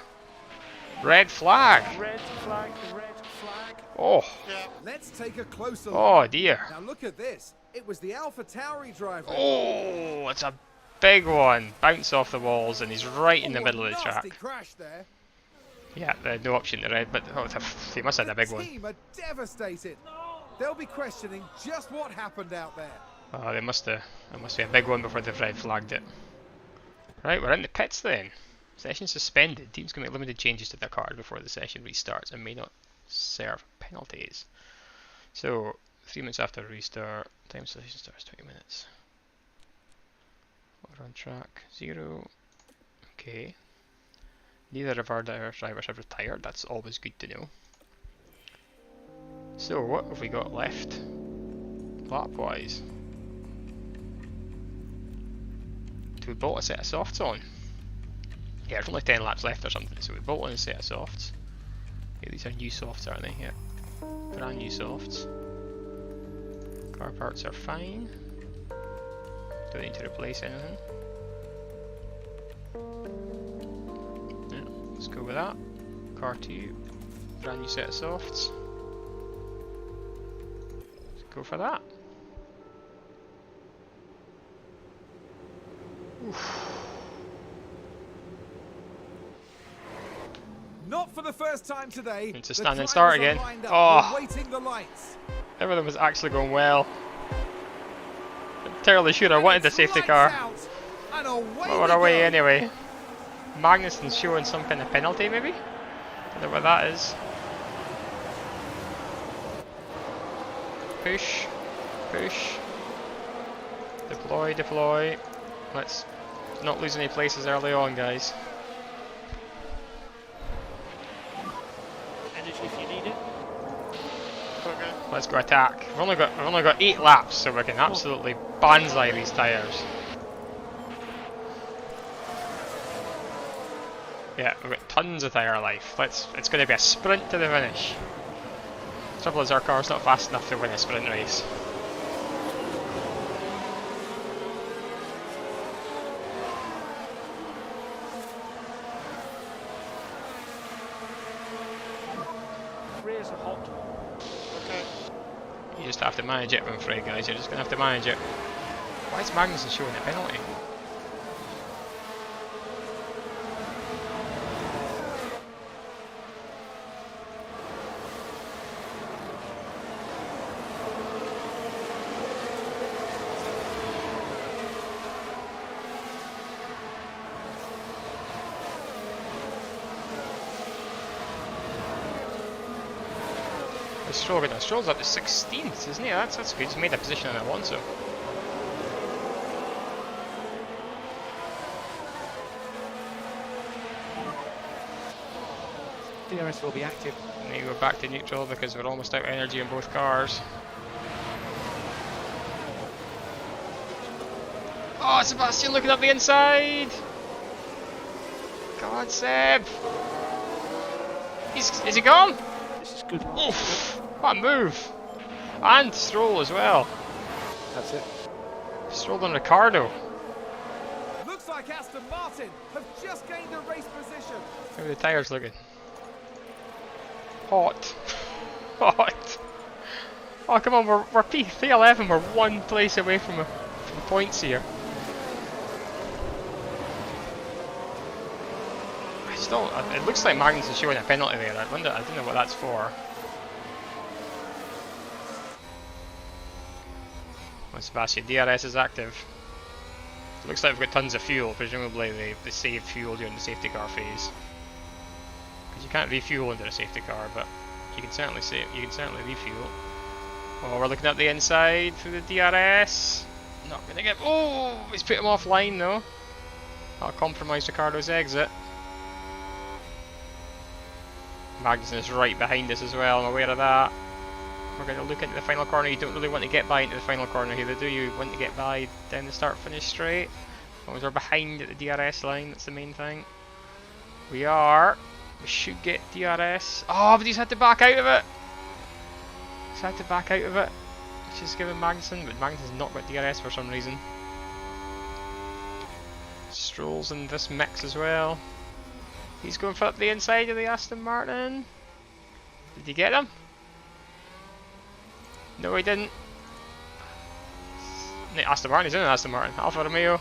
Red flag! Red flag, red flag. Oh. Yeah. Let's take a closer look. Oh dear. Now look at this. It was the Alpha Tauri driver. Oh, it's a big one. Bounce off the walls and he's right in the middle of the Nasty track. crash there. Yeah, no option to red, but oh, he must have had a big The one. team are devastated. They'll be questioning just what happened out there. Oh, there must be a big one before they've red flagged it. Right, we're in the pits then. Session suspended. Teams can make limited changes to their card before the session restarts and may not serve penalties. So, 3 minutes after restart, time session starts 20 minutes. We're on track 0. Okay. Neither of our drivers have retired, that's always good to know. So, what have we got left? Lap wise. Do we bolt a set of softs on? Yeah, there's only 10 laps left or something, so we bolt on a set of softs. Yeah, these are new softs, aren't they? Yeah. Brand new softs. Car parts are fine. Don't need to replace anything. Yeah, let's go with that. Car 2. Brand new set of softs. Let's go for that. Oof. Not for the first time today. It's a the stand and start drivers are again. lined up, Oh. awaiting the lights. Everything was actually going well. Entirely sure I wanted the safety Lights car. out, and away But we we're away go. anyway. Magnussen's showing some kind of penalty maybe? Don't know what that is. Push. Push. Deploy, deploy. Let's not lose any places early on, guys. Energy if you need it. Okay. Let's go attack. We've only got 8 laps, so we can absolutely banzai these tyres. Yeah, we've got tons of tyre life. It's going to be a sprint to the finish. Trouble is our car's not fast enough to win a sprint race. Rears are hot. Okay. You just have to manage it, I'm afraid, guys. You're just going to have to manage it. Why is Magnussen showing a penalty? Stroll's up to 16th, isn't he? That's good. He's made a position on Alonso. DRS will be active. And then we're back to neutral because we're almost out of energy in both cars. Oh, Sebastian looking up the inside! Come on, Seb! Is he gone? This is good. Oof! What a move! And Stroll as well. That's it. Stroll and Ricardo. Looks like Aston Martin have just gained a race position. How are the tyres looking? Hot. Hot. Oh, come on, we're P11, we're one place away from points here. It looks like Magnus is showing a penalty there. I don't know what that's for. Oh, Sebastian, DRS is active. It looks like we've got tons of fuel. Presumably they saved fuel during the safety car phase. Because you can't refuel into a safety car, but you can certainly refuel. Oh, we're looking at the inside through the DRS. Not gonna get. Oh, he's put him offline though. That'll compromise Ricardo's exit. Magnussen is right behind us as well, I'm aware of that. We're going to look into the final corner. You don't really want to get by into the final corner here, do you? You want to get by down the start finish straight. As long as we're behind at the DRS line, that's the main thing. We should get DRS. Oh, but he's had to back out of it! He's had to back out of it. Which is giving Magnussen, but Magnussen's not got DRS for some reason. Stroll's in this mix as well. He's going for up the inside of the Aston Martin. Did he get him? No, he didn't. Aston Martin, he's in an Aston Martin. Alfa Romeo.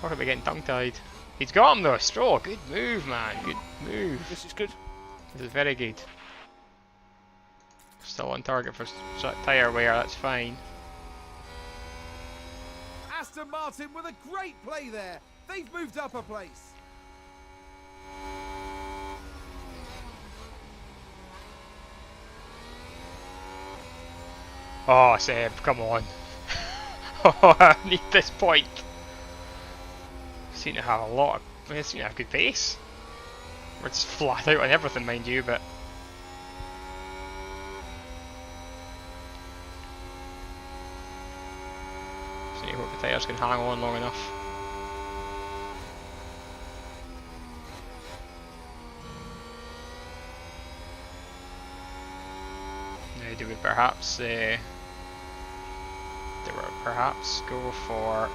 Talk about getting tongue-tied. He's got him though, Stroll. Good move, man. Good move. This is good. This is very good. Still on target for tyre wear, that's fine. Aston Martin with a great play there. They've moved up a place. Oh, Seb, come on. Oh, I need this point. Seem to have they seem to have good pace. We're just flat out on everything, mind you, but just need to hope the tyres can hang on long enough. Now, do we perhaps go for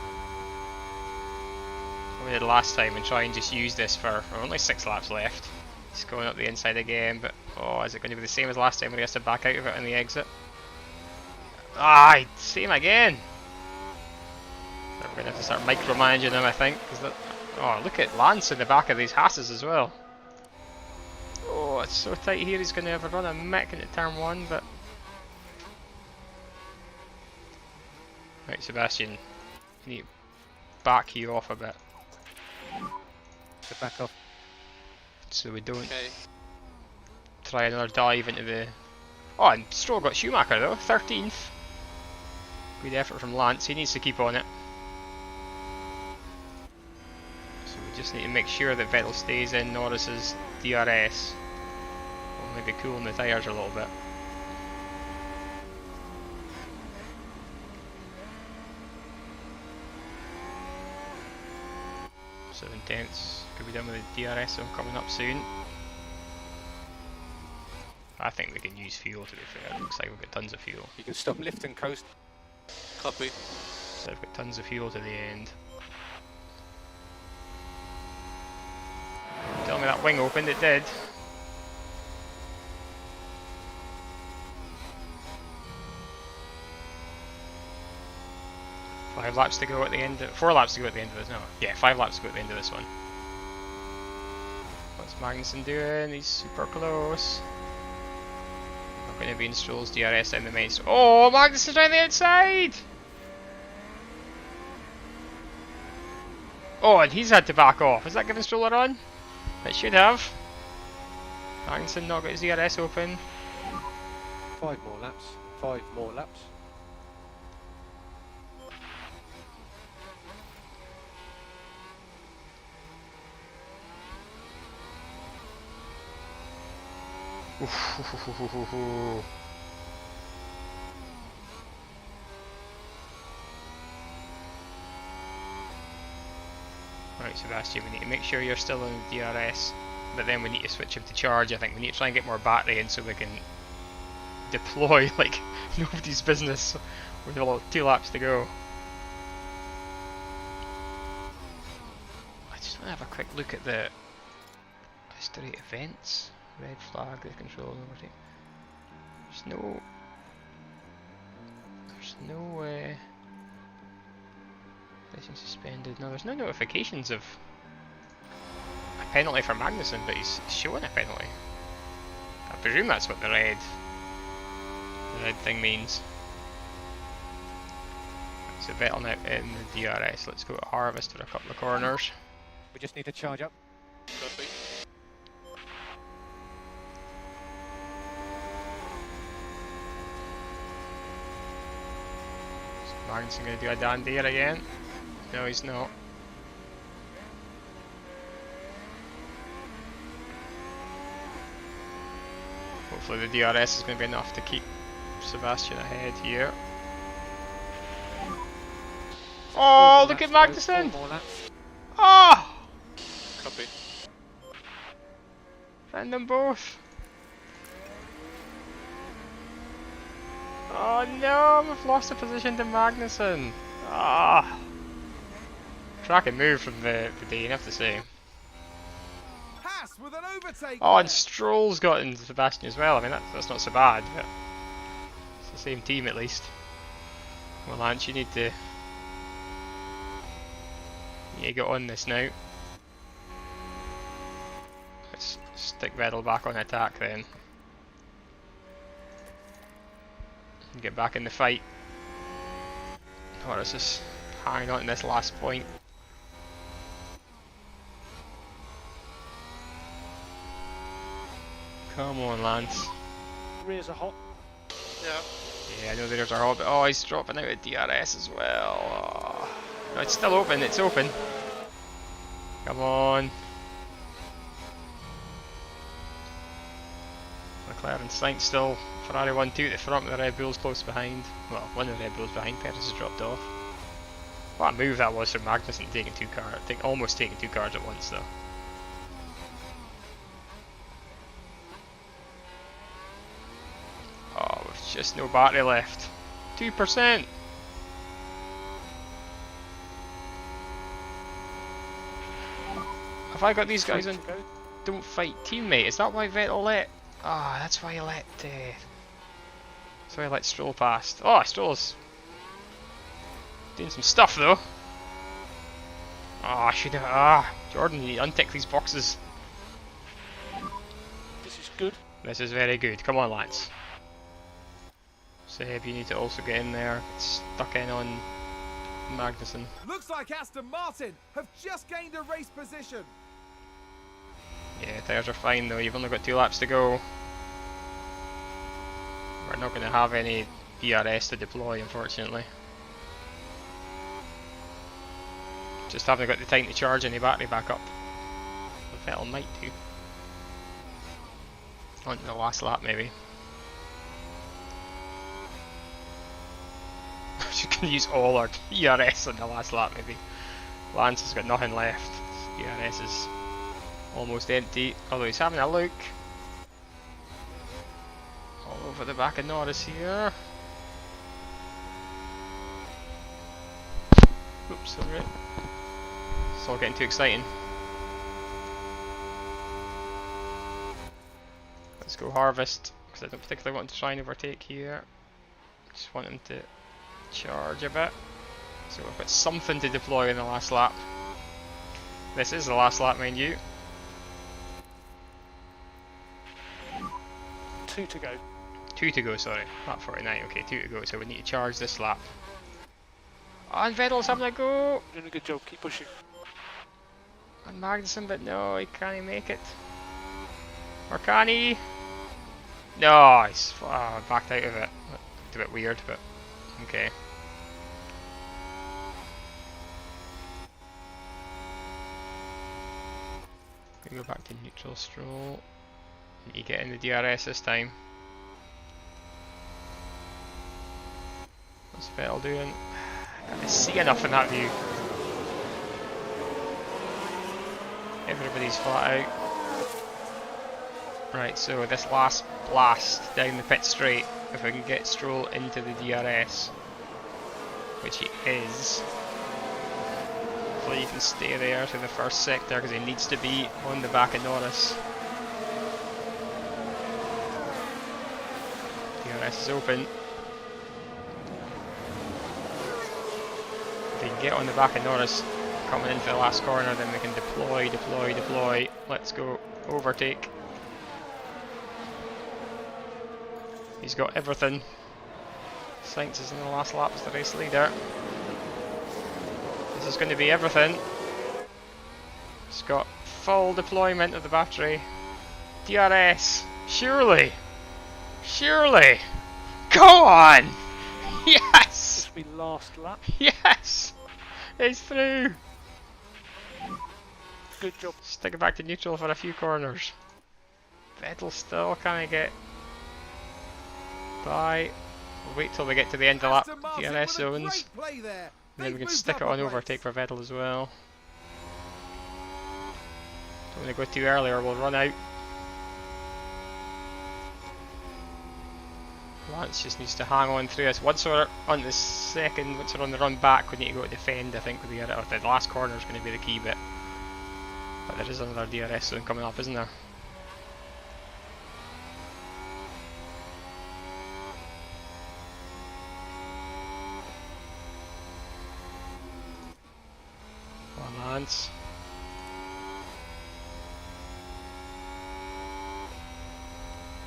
what we did last time and try and just use this for only 6 laps left. Just going up the inside again, but oh, is it going to be the same as last time where he has to back out of it on the exit? Ah, same again! So we're going to have to start micromanaging him, I think. Oh, look at Lance in the back of these Hasses as well. Oh, it's so tight here, he's going to have a run a mech into turn 1, but right, Sebastian, I need to back you off a bit. So back off. So we don't try another dive into the... Oh, and Stroll got Schumacher though, 13th. Good effort from Lance, he needs to keep on it. So we just need to make sure that Vettel stays in Norris's DRS. Or maybe cooling the tyres a little bit. 7/10 could be done with the DRS so coming up soon. I think we can use fuel, to be fair. It looks like we've got tons of fuel. You can stop, lift and coast. Copy. So we've got tons of fuel to the end. Tell me that wing opened, it did. 5 laps to go at the end. 4 laps to go at the end of this. No, yeah, 5 laps to go at the end of this one. What's Magnussen doing? He's super close. Not going to be in Stroll's DRS down the main. Oh, Magnussen's around the outside. Oh, and he's had to back off. Is that giving Stroll a run? It should have. Magnussen not got his DRS open. 5 more laps. 5 more laps. Right, Sebastian, we need to make sure you're still in the DRS, but then we need to switch him to charge. I think we need to try and get more battery in so we can deploy like nobody's business with 2 laps to go. I just want to have a quick look at the history events. Red flag, the control overtake. There's no license suspended. No, there's no notifications of a penalty for Magnussen, but he's showing a penalty. I presume that's what the red thing means. So Vettel now in the DRS. Let's go to Harvest for a couple of corners. We just need to charge up. Copy. Magnussen going to do a dandy again? No, he's not. Hopefully the DRS is going to be enough to keep Sebastian ahead here. Oh, look at Magnussen! Oh! Copy. Find them both. Oh no, we've lost the position to Magnussen. Ah, track and move from the day, you have to say. Haas with an overtake. Oh, and there. Stroll's got into Sebastian as well. I mean, that's not so bad, but it's the same team at least. Well, Lance, you need to get on this now. Let's stick Vettel back on attack then. Get back in the fight. Or is this hanging on to this last point? Come on, Lance. Rears are hot. Yeah. Yeah, I know there's our Hobbit. Oh, he's dropping out of DRS as well. Oh. No, it's still open, it's open. Come on. McLaren Sainz still. Ferrari 1-2 at the front, the Red Bull's close behind. Well, one of the Red Bulls behind, Perez has dropped off. What a move that was from Magnussen taking almost taking 2 cars at once though. Oh, with just no battery left. 2%! Have I got these guys in? Don't fight teammate, is that why Vettel let? Ah, that's why he let Stroll past. Oh, Stroll's doing some stuff though. Oh, I should have. Ah, Jordan, you untick these boxes. This is good. This is very good. Come on, Lance. Seb, you need to also get in there. It's stuck in on Magnussen. Looks like Aston Martin have just gained a race position. Yeah, tyres are fine though. You've only got 2 laps to go. We're not going to have any DRS to deploy, unfortunately. Just haven't got the time to charge any battery back up. The Vettel might do. On the last lap, maybe. Just going to use all our DRS on the last lap, maybe. Lance has got nothing left. DRS is almost empty, although he's having a look. All over the back of Norris here. Oops, alright. It's all getting too exciting. Let's go Harvest, because I don't particularly want to try and overtake here. Just want him to charge a bit. So we've got something to deploy in the last lap. This is the last lap, mind you. 2 to go. 2 to go, sorry. Lap 49, okay, 2 to go, so we need to charge this lap. Oh, and Vettel's having a go! Doing a good job, keep pushing. And Magnussen, but no, he can't make it. Or can he? No, he's backed out of it. It's a bit weird, but okay. We go back to neutral, Stroll. Need to get in the DRS this time. What's Vettel doing? I can't see enough in that view. Everybody's flat out. Right, so this last blast down the pit straight, if we can get Stroll into the DRS, which he is. Hopefully he can stay there to the first sector because he needs to be on the back of Norris. DRS is open. If we can get on the back of Norris coming into the last corner, then we can deploy. Let's go. Overtake. He's got everything. Sainz is in the last lap as the race leader. This is going to be everything. It's got full deployment of the battery. DRS. Surely. Surely. Go on! Yes! This will be last lap. Yes! It's through! Good job. Stick it back to neutral for a few corners. Vettel still can't get by. We'll wait till we get to the end of the lap Aston Martin DRS with a zones. great play there. And then we They've can moved stick up it a on place. overtake for Vettel as well. Don't want to go too early or we'll run out. Lance just needs to hang on through us. Once we're on the second, once we're on the run back, we need to go to defend. I think with the last corner is going to be the key bit. But there is another DRS zone coming up, isn't there? Come on, Lance.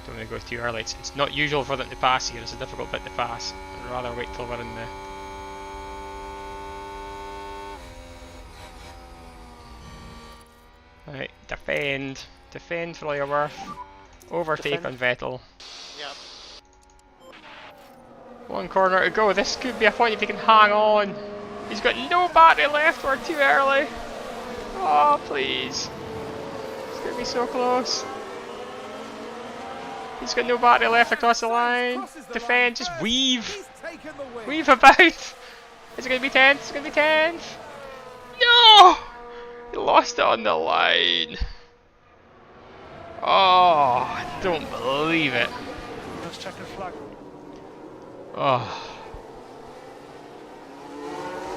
Don't want to go too early. It's not usual for them to pass here. It's a difficult bit to pass. I'd rather wait till we're in the... Right, defend. Defend for all your worth. Overtake on Vettel. Yep. One corner to go. This could be a point if he can hang on. He's got no battery left. We're too early. Oh, please. It's going to be so close. He's got no battery left across the line. Defend, just weave. Weave about. Is it going to be 10th? It's going to be 10th. No! He lost it on the line. Oh, I don't believe it. Let's check and flag. Oh.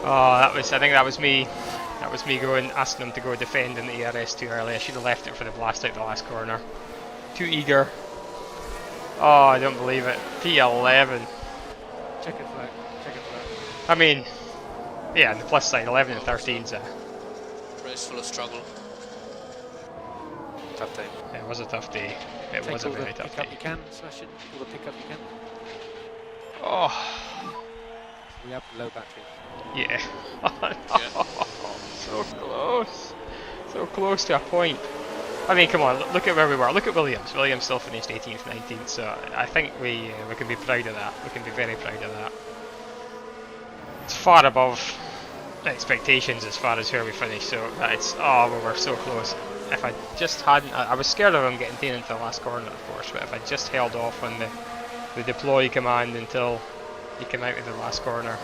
Oh, I think that was me. That was me asking him to go defend in the ERS too early. I should have left it for the blast out the last corner. Too eager. Oh, I don't believe it. P11. Check and flag. Check and flag. I mean, yeah, on the plus side, 11 and 13's a... Race full of struggle. Tough day. It was a tough day. It Take was a all very the tough pickup day. you can, smash it. All the pickup you can. Oh, We have low battery. yeah. So close. So close to a point. I mean, come on, look at where we were. Look at Williams. Williams still finished 18th, 19th, so I think we can be proud of that. We can be very proud of that. It's far above expectations as far as where we finished, so it's, oh, we were so close. If I just hadn't, I was scared of him getting taken into the last corner, of course, but if I just held off on the deploy command until he came out of the last corner,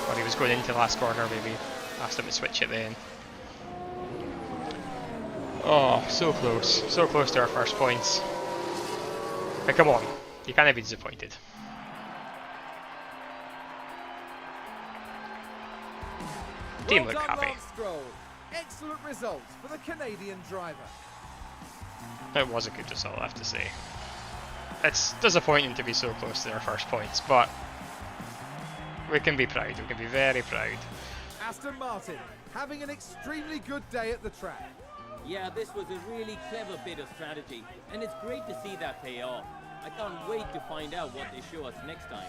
or he was going into the last corner, maybe asked him to switch it then. Oh, so close to our first points. But come on, you can't be disappointed. Team Well look done, happy. Lance Stroll. Excellent results for the Canadian driver. It was a good result, I have to say. It's disappointing to be so close to our first points, but We can be proud. We can be very proud. Aston Martin having an extremely good day at the track. Yeah, this was a really clever bit of strategy, and it's great to see that pay off. I can't wait to find out what they show us next time.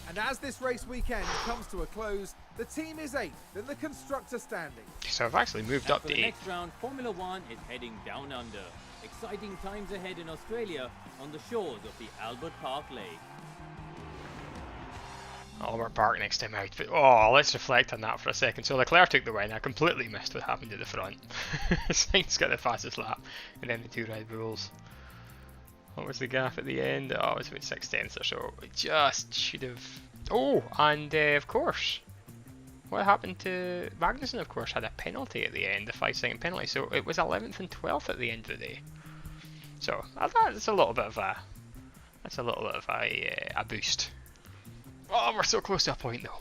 And as this race weekend comes to a close, the team is 8th in the constructor standing. So I've actually moved And up for to the 8th. next round, Formula One is heading down under. Exciting times ahead in Australia on the shores of the Albert Park Lake. Albert Park next time out. But oh, let's reflect on that for a second. So Leclerc took the win. I completely missed what happened at the front. Sainz got the fastest lap, and then the 2 Red Bulls. What was the gap at the end? Oh, it was about 6/10 or so. It just should have. Oh, and of course, what happened to Magnussen? Of course, had a penalty at the end, a 5-second penalty. So it was 11th and 12th at the end of the day. So that's a little bit of a. That's a little bit of a boost. Oh, we're so close to a point though.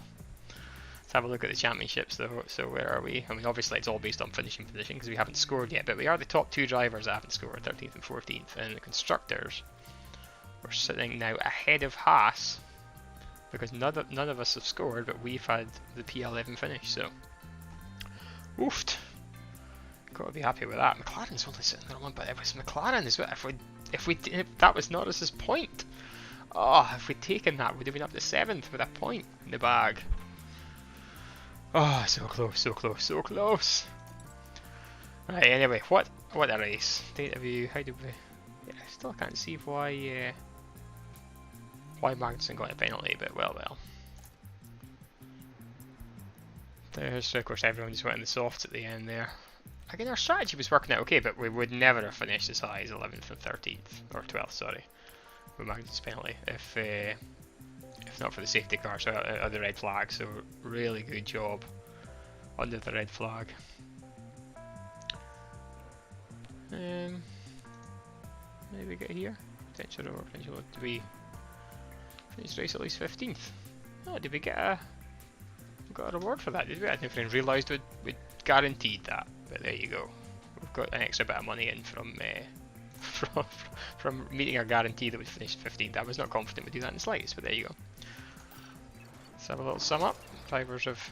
Let's have a look at the championships though. So where are we? I mean, obviously it's all based on finishing position because we haven't scored yet, but we are the top 2 drivers that haven't scored, 13th and 14th. And the constructors, we're sitting now ahead of Haas because none of us have scored, but we've had the P11 finish. So, oofed. Got to be happy with that. McLaren's only sitting there on 1, but it was McLaren as well. If that was Norris's point. Oh, if we'd taken that, we'd have been up to 7th with a point in the bag. Oh, so close, so close, so close. Right, anyway, what a race. Data view, how did we... Yeah, I still can't see why Magnussen got a penalty, but well. There's, of course, everyone just went in the softs at the end there. Again, our strategy was working out okay, but we would never have finished as high as 11th and 13th, or 12th, sorry. With Magnussen's penalty, if not for the safety car, so the red flag. So really good job under the red flag. Maybe get here. Potential to be finish race at least 15th. Oh, did we get a reward for that? Did we? I didn't even realise we'd guaranteed that. But there you go. We've got an extra bit of money in from meeting our guarantee that we'd finish 15th. I was not confident we'd do that in the slightest, but there you go. Let's have a little sum up. Drivers have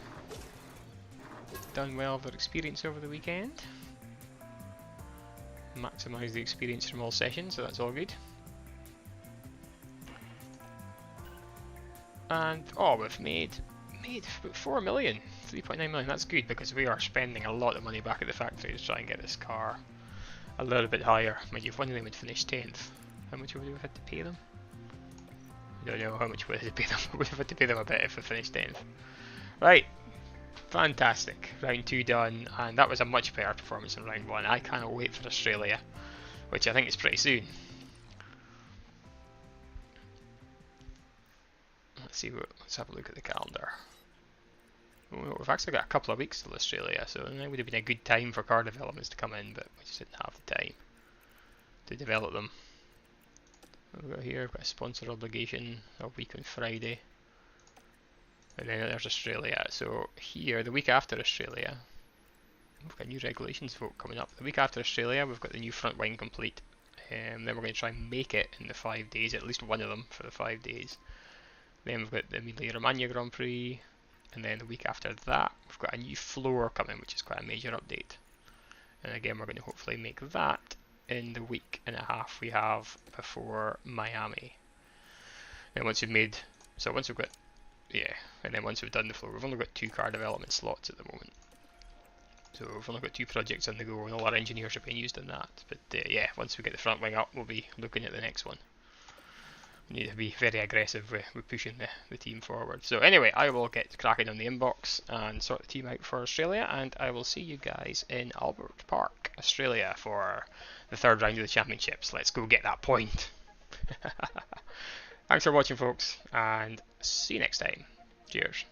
done well with their experience over the weekend. Maximise the experience from all sessions, so that's all good. And oh, we've made about 4 million, 3.9 million. That's good because we are spending a lot of money back at the factory to try and get this car a little bit higher. Mind you, if one of them had finished 10th, how much would we have had to pay them? I don't know how much we would have to pay them. We would have had to pay them a bit if we finished 10th. Right, fantastic. Round 2 done, and that was a much better performance than round 1. I cannot wait for Australia, which I think is pretty soon. Let's have a look at the calendar. Well, we've actually got a couple of weeks till Australia, so it would have been a good time for car developments to come in, but we just didn't have the time to develop them. What have we got here? We've got a sponsor obligation a week on Friday, and then there's Australia. So here, the week after Australia, we've got new regulations vote coming up. The week after Australia, we've got the new front wing complete, and then we're going to try and make it in the 5 days, at least one of them for the 5 days. Then we've got the Emilia-Romagna Grand Prix. And then the week after that, we've got a new floor coming, which is quite a major update. And again, we're going to hopefully make that in the week and a half we have before Miami. And once we've made, so once we've got, yeah, and then once we've done the floor, we've only got 2 car development slots at the moment. So we've only got 2 projects on the go, and all our engineers are being used on that. But yeah, once we get the front wing up, we'll be looking at the next one. We need to be very aggressive with pushing the team forward. So anyway, I will get cracking on the inbox and sort the team out for Australia, and I will see you guys in Albert Park, Australia for the 3rd round of the championships. Let's go get that point. Thanks for watching, folks, and see you next time. Cheers.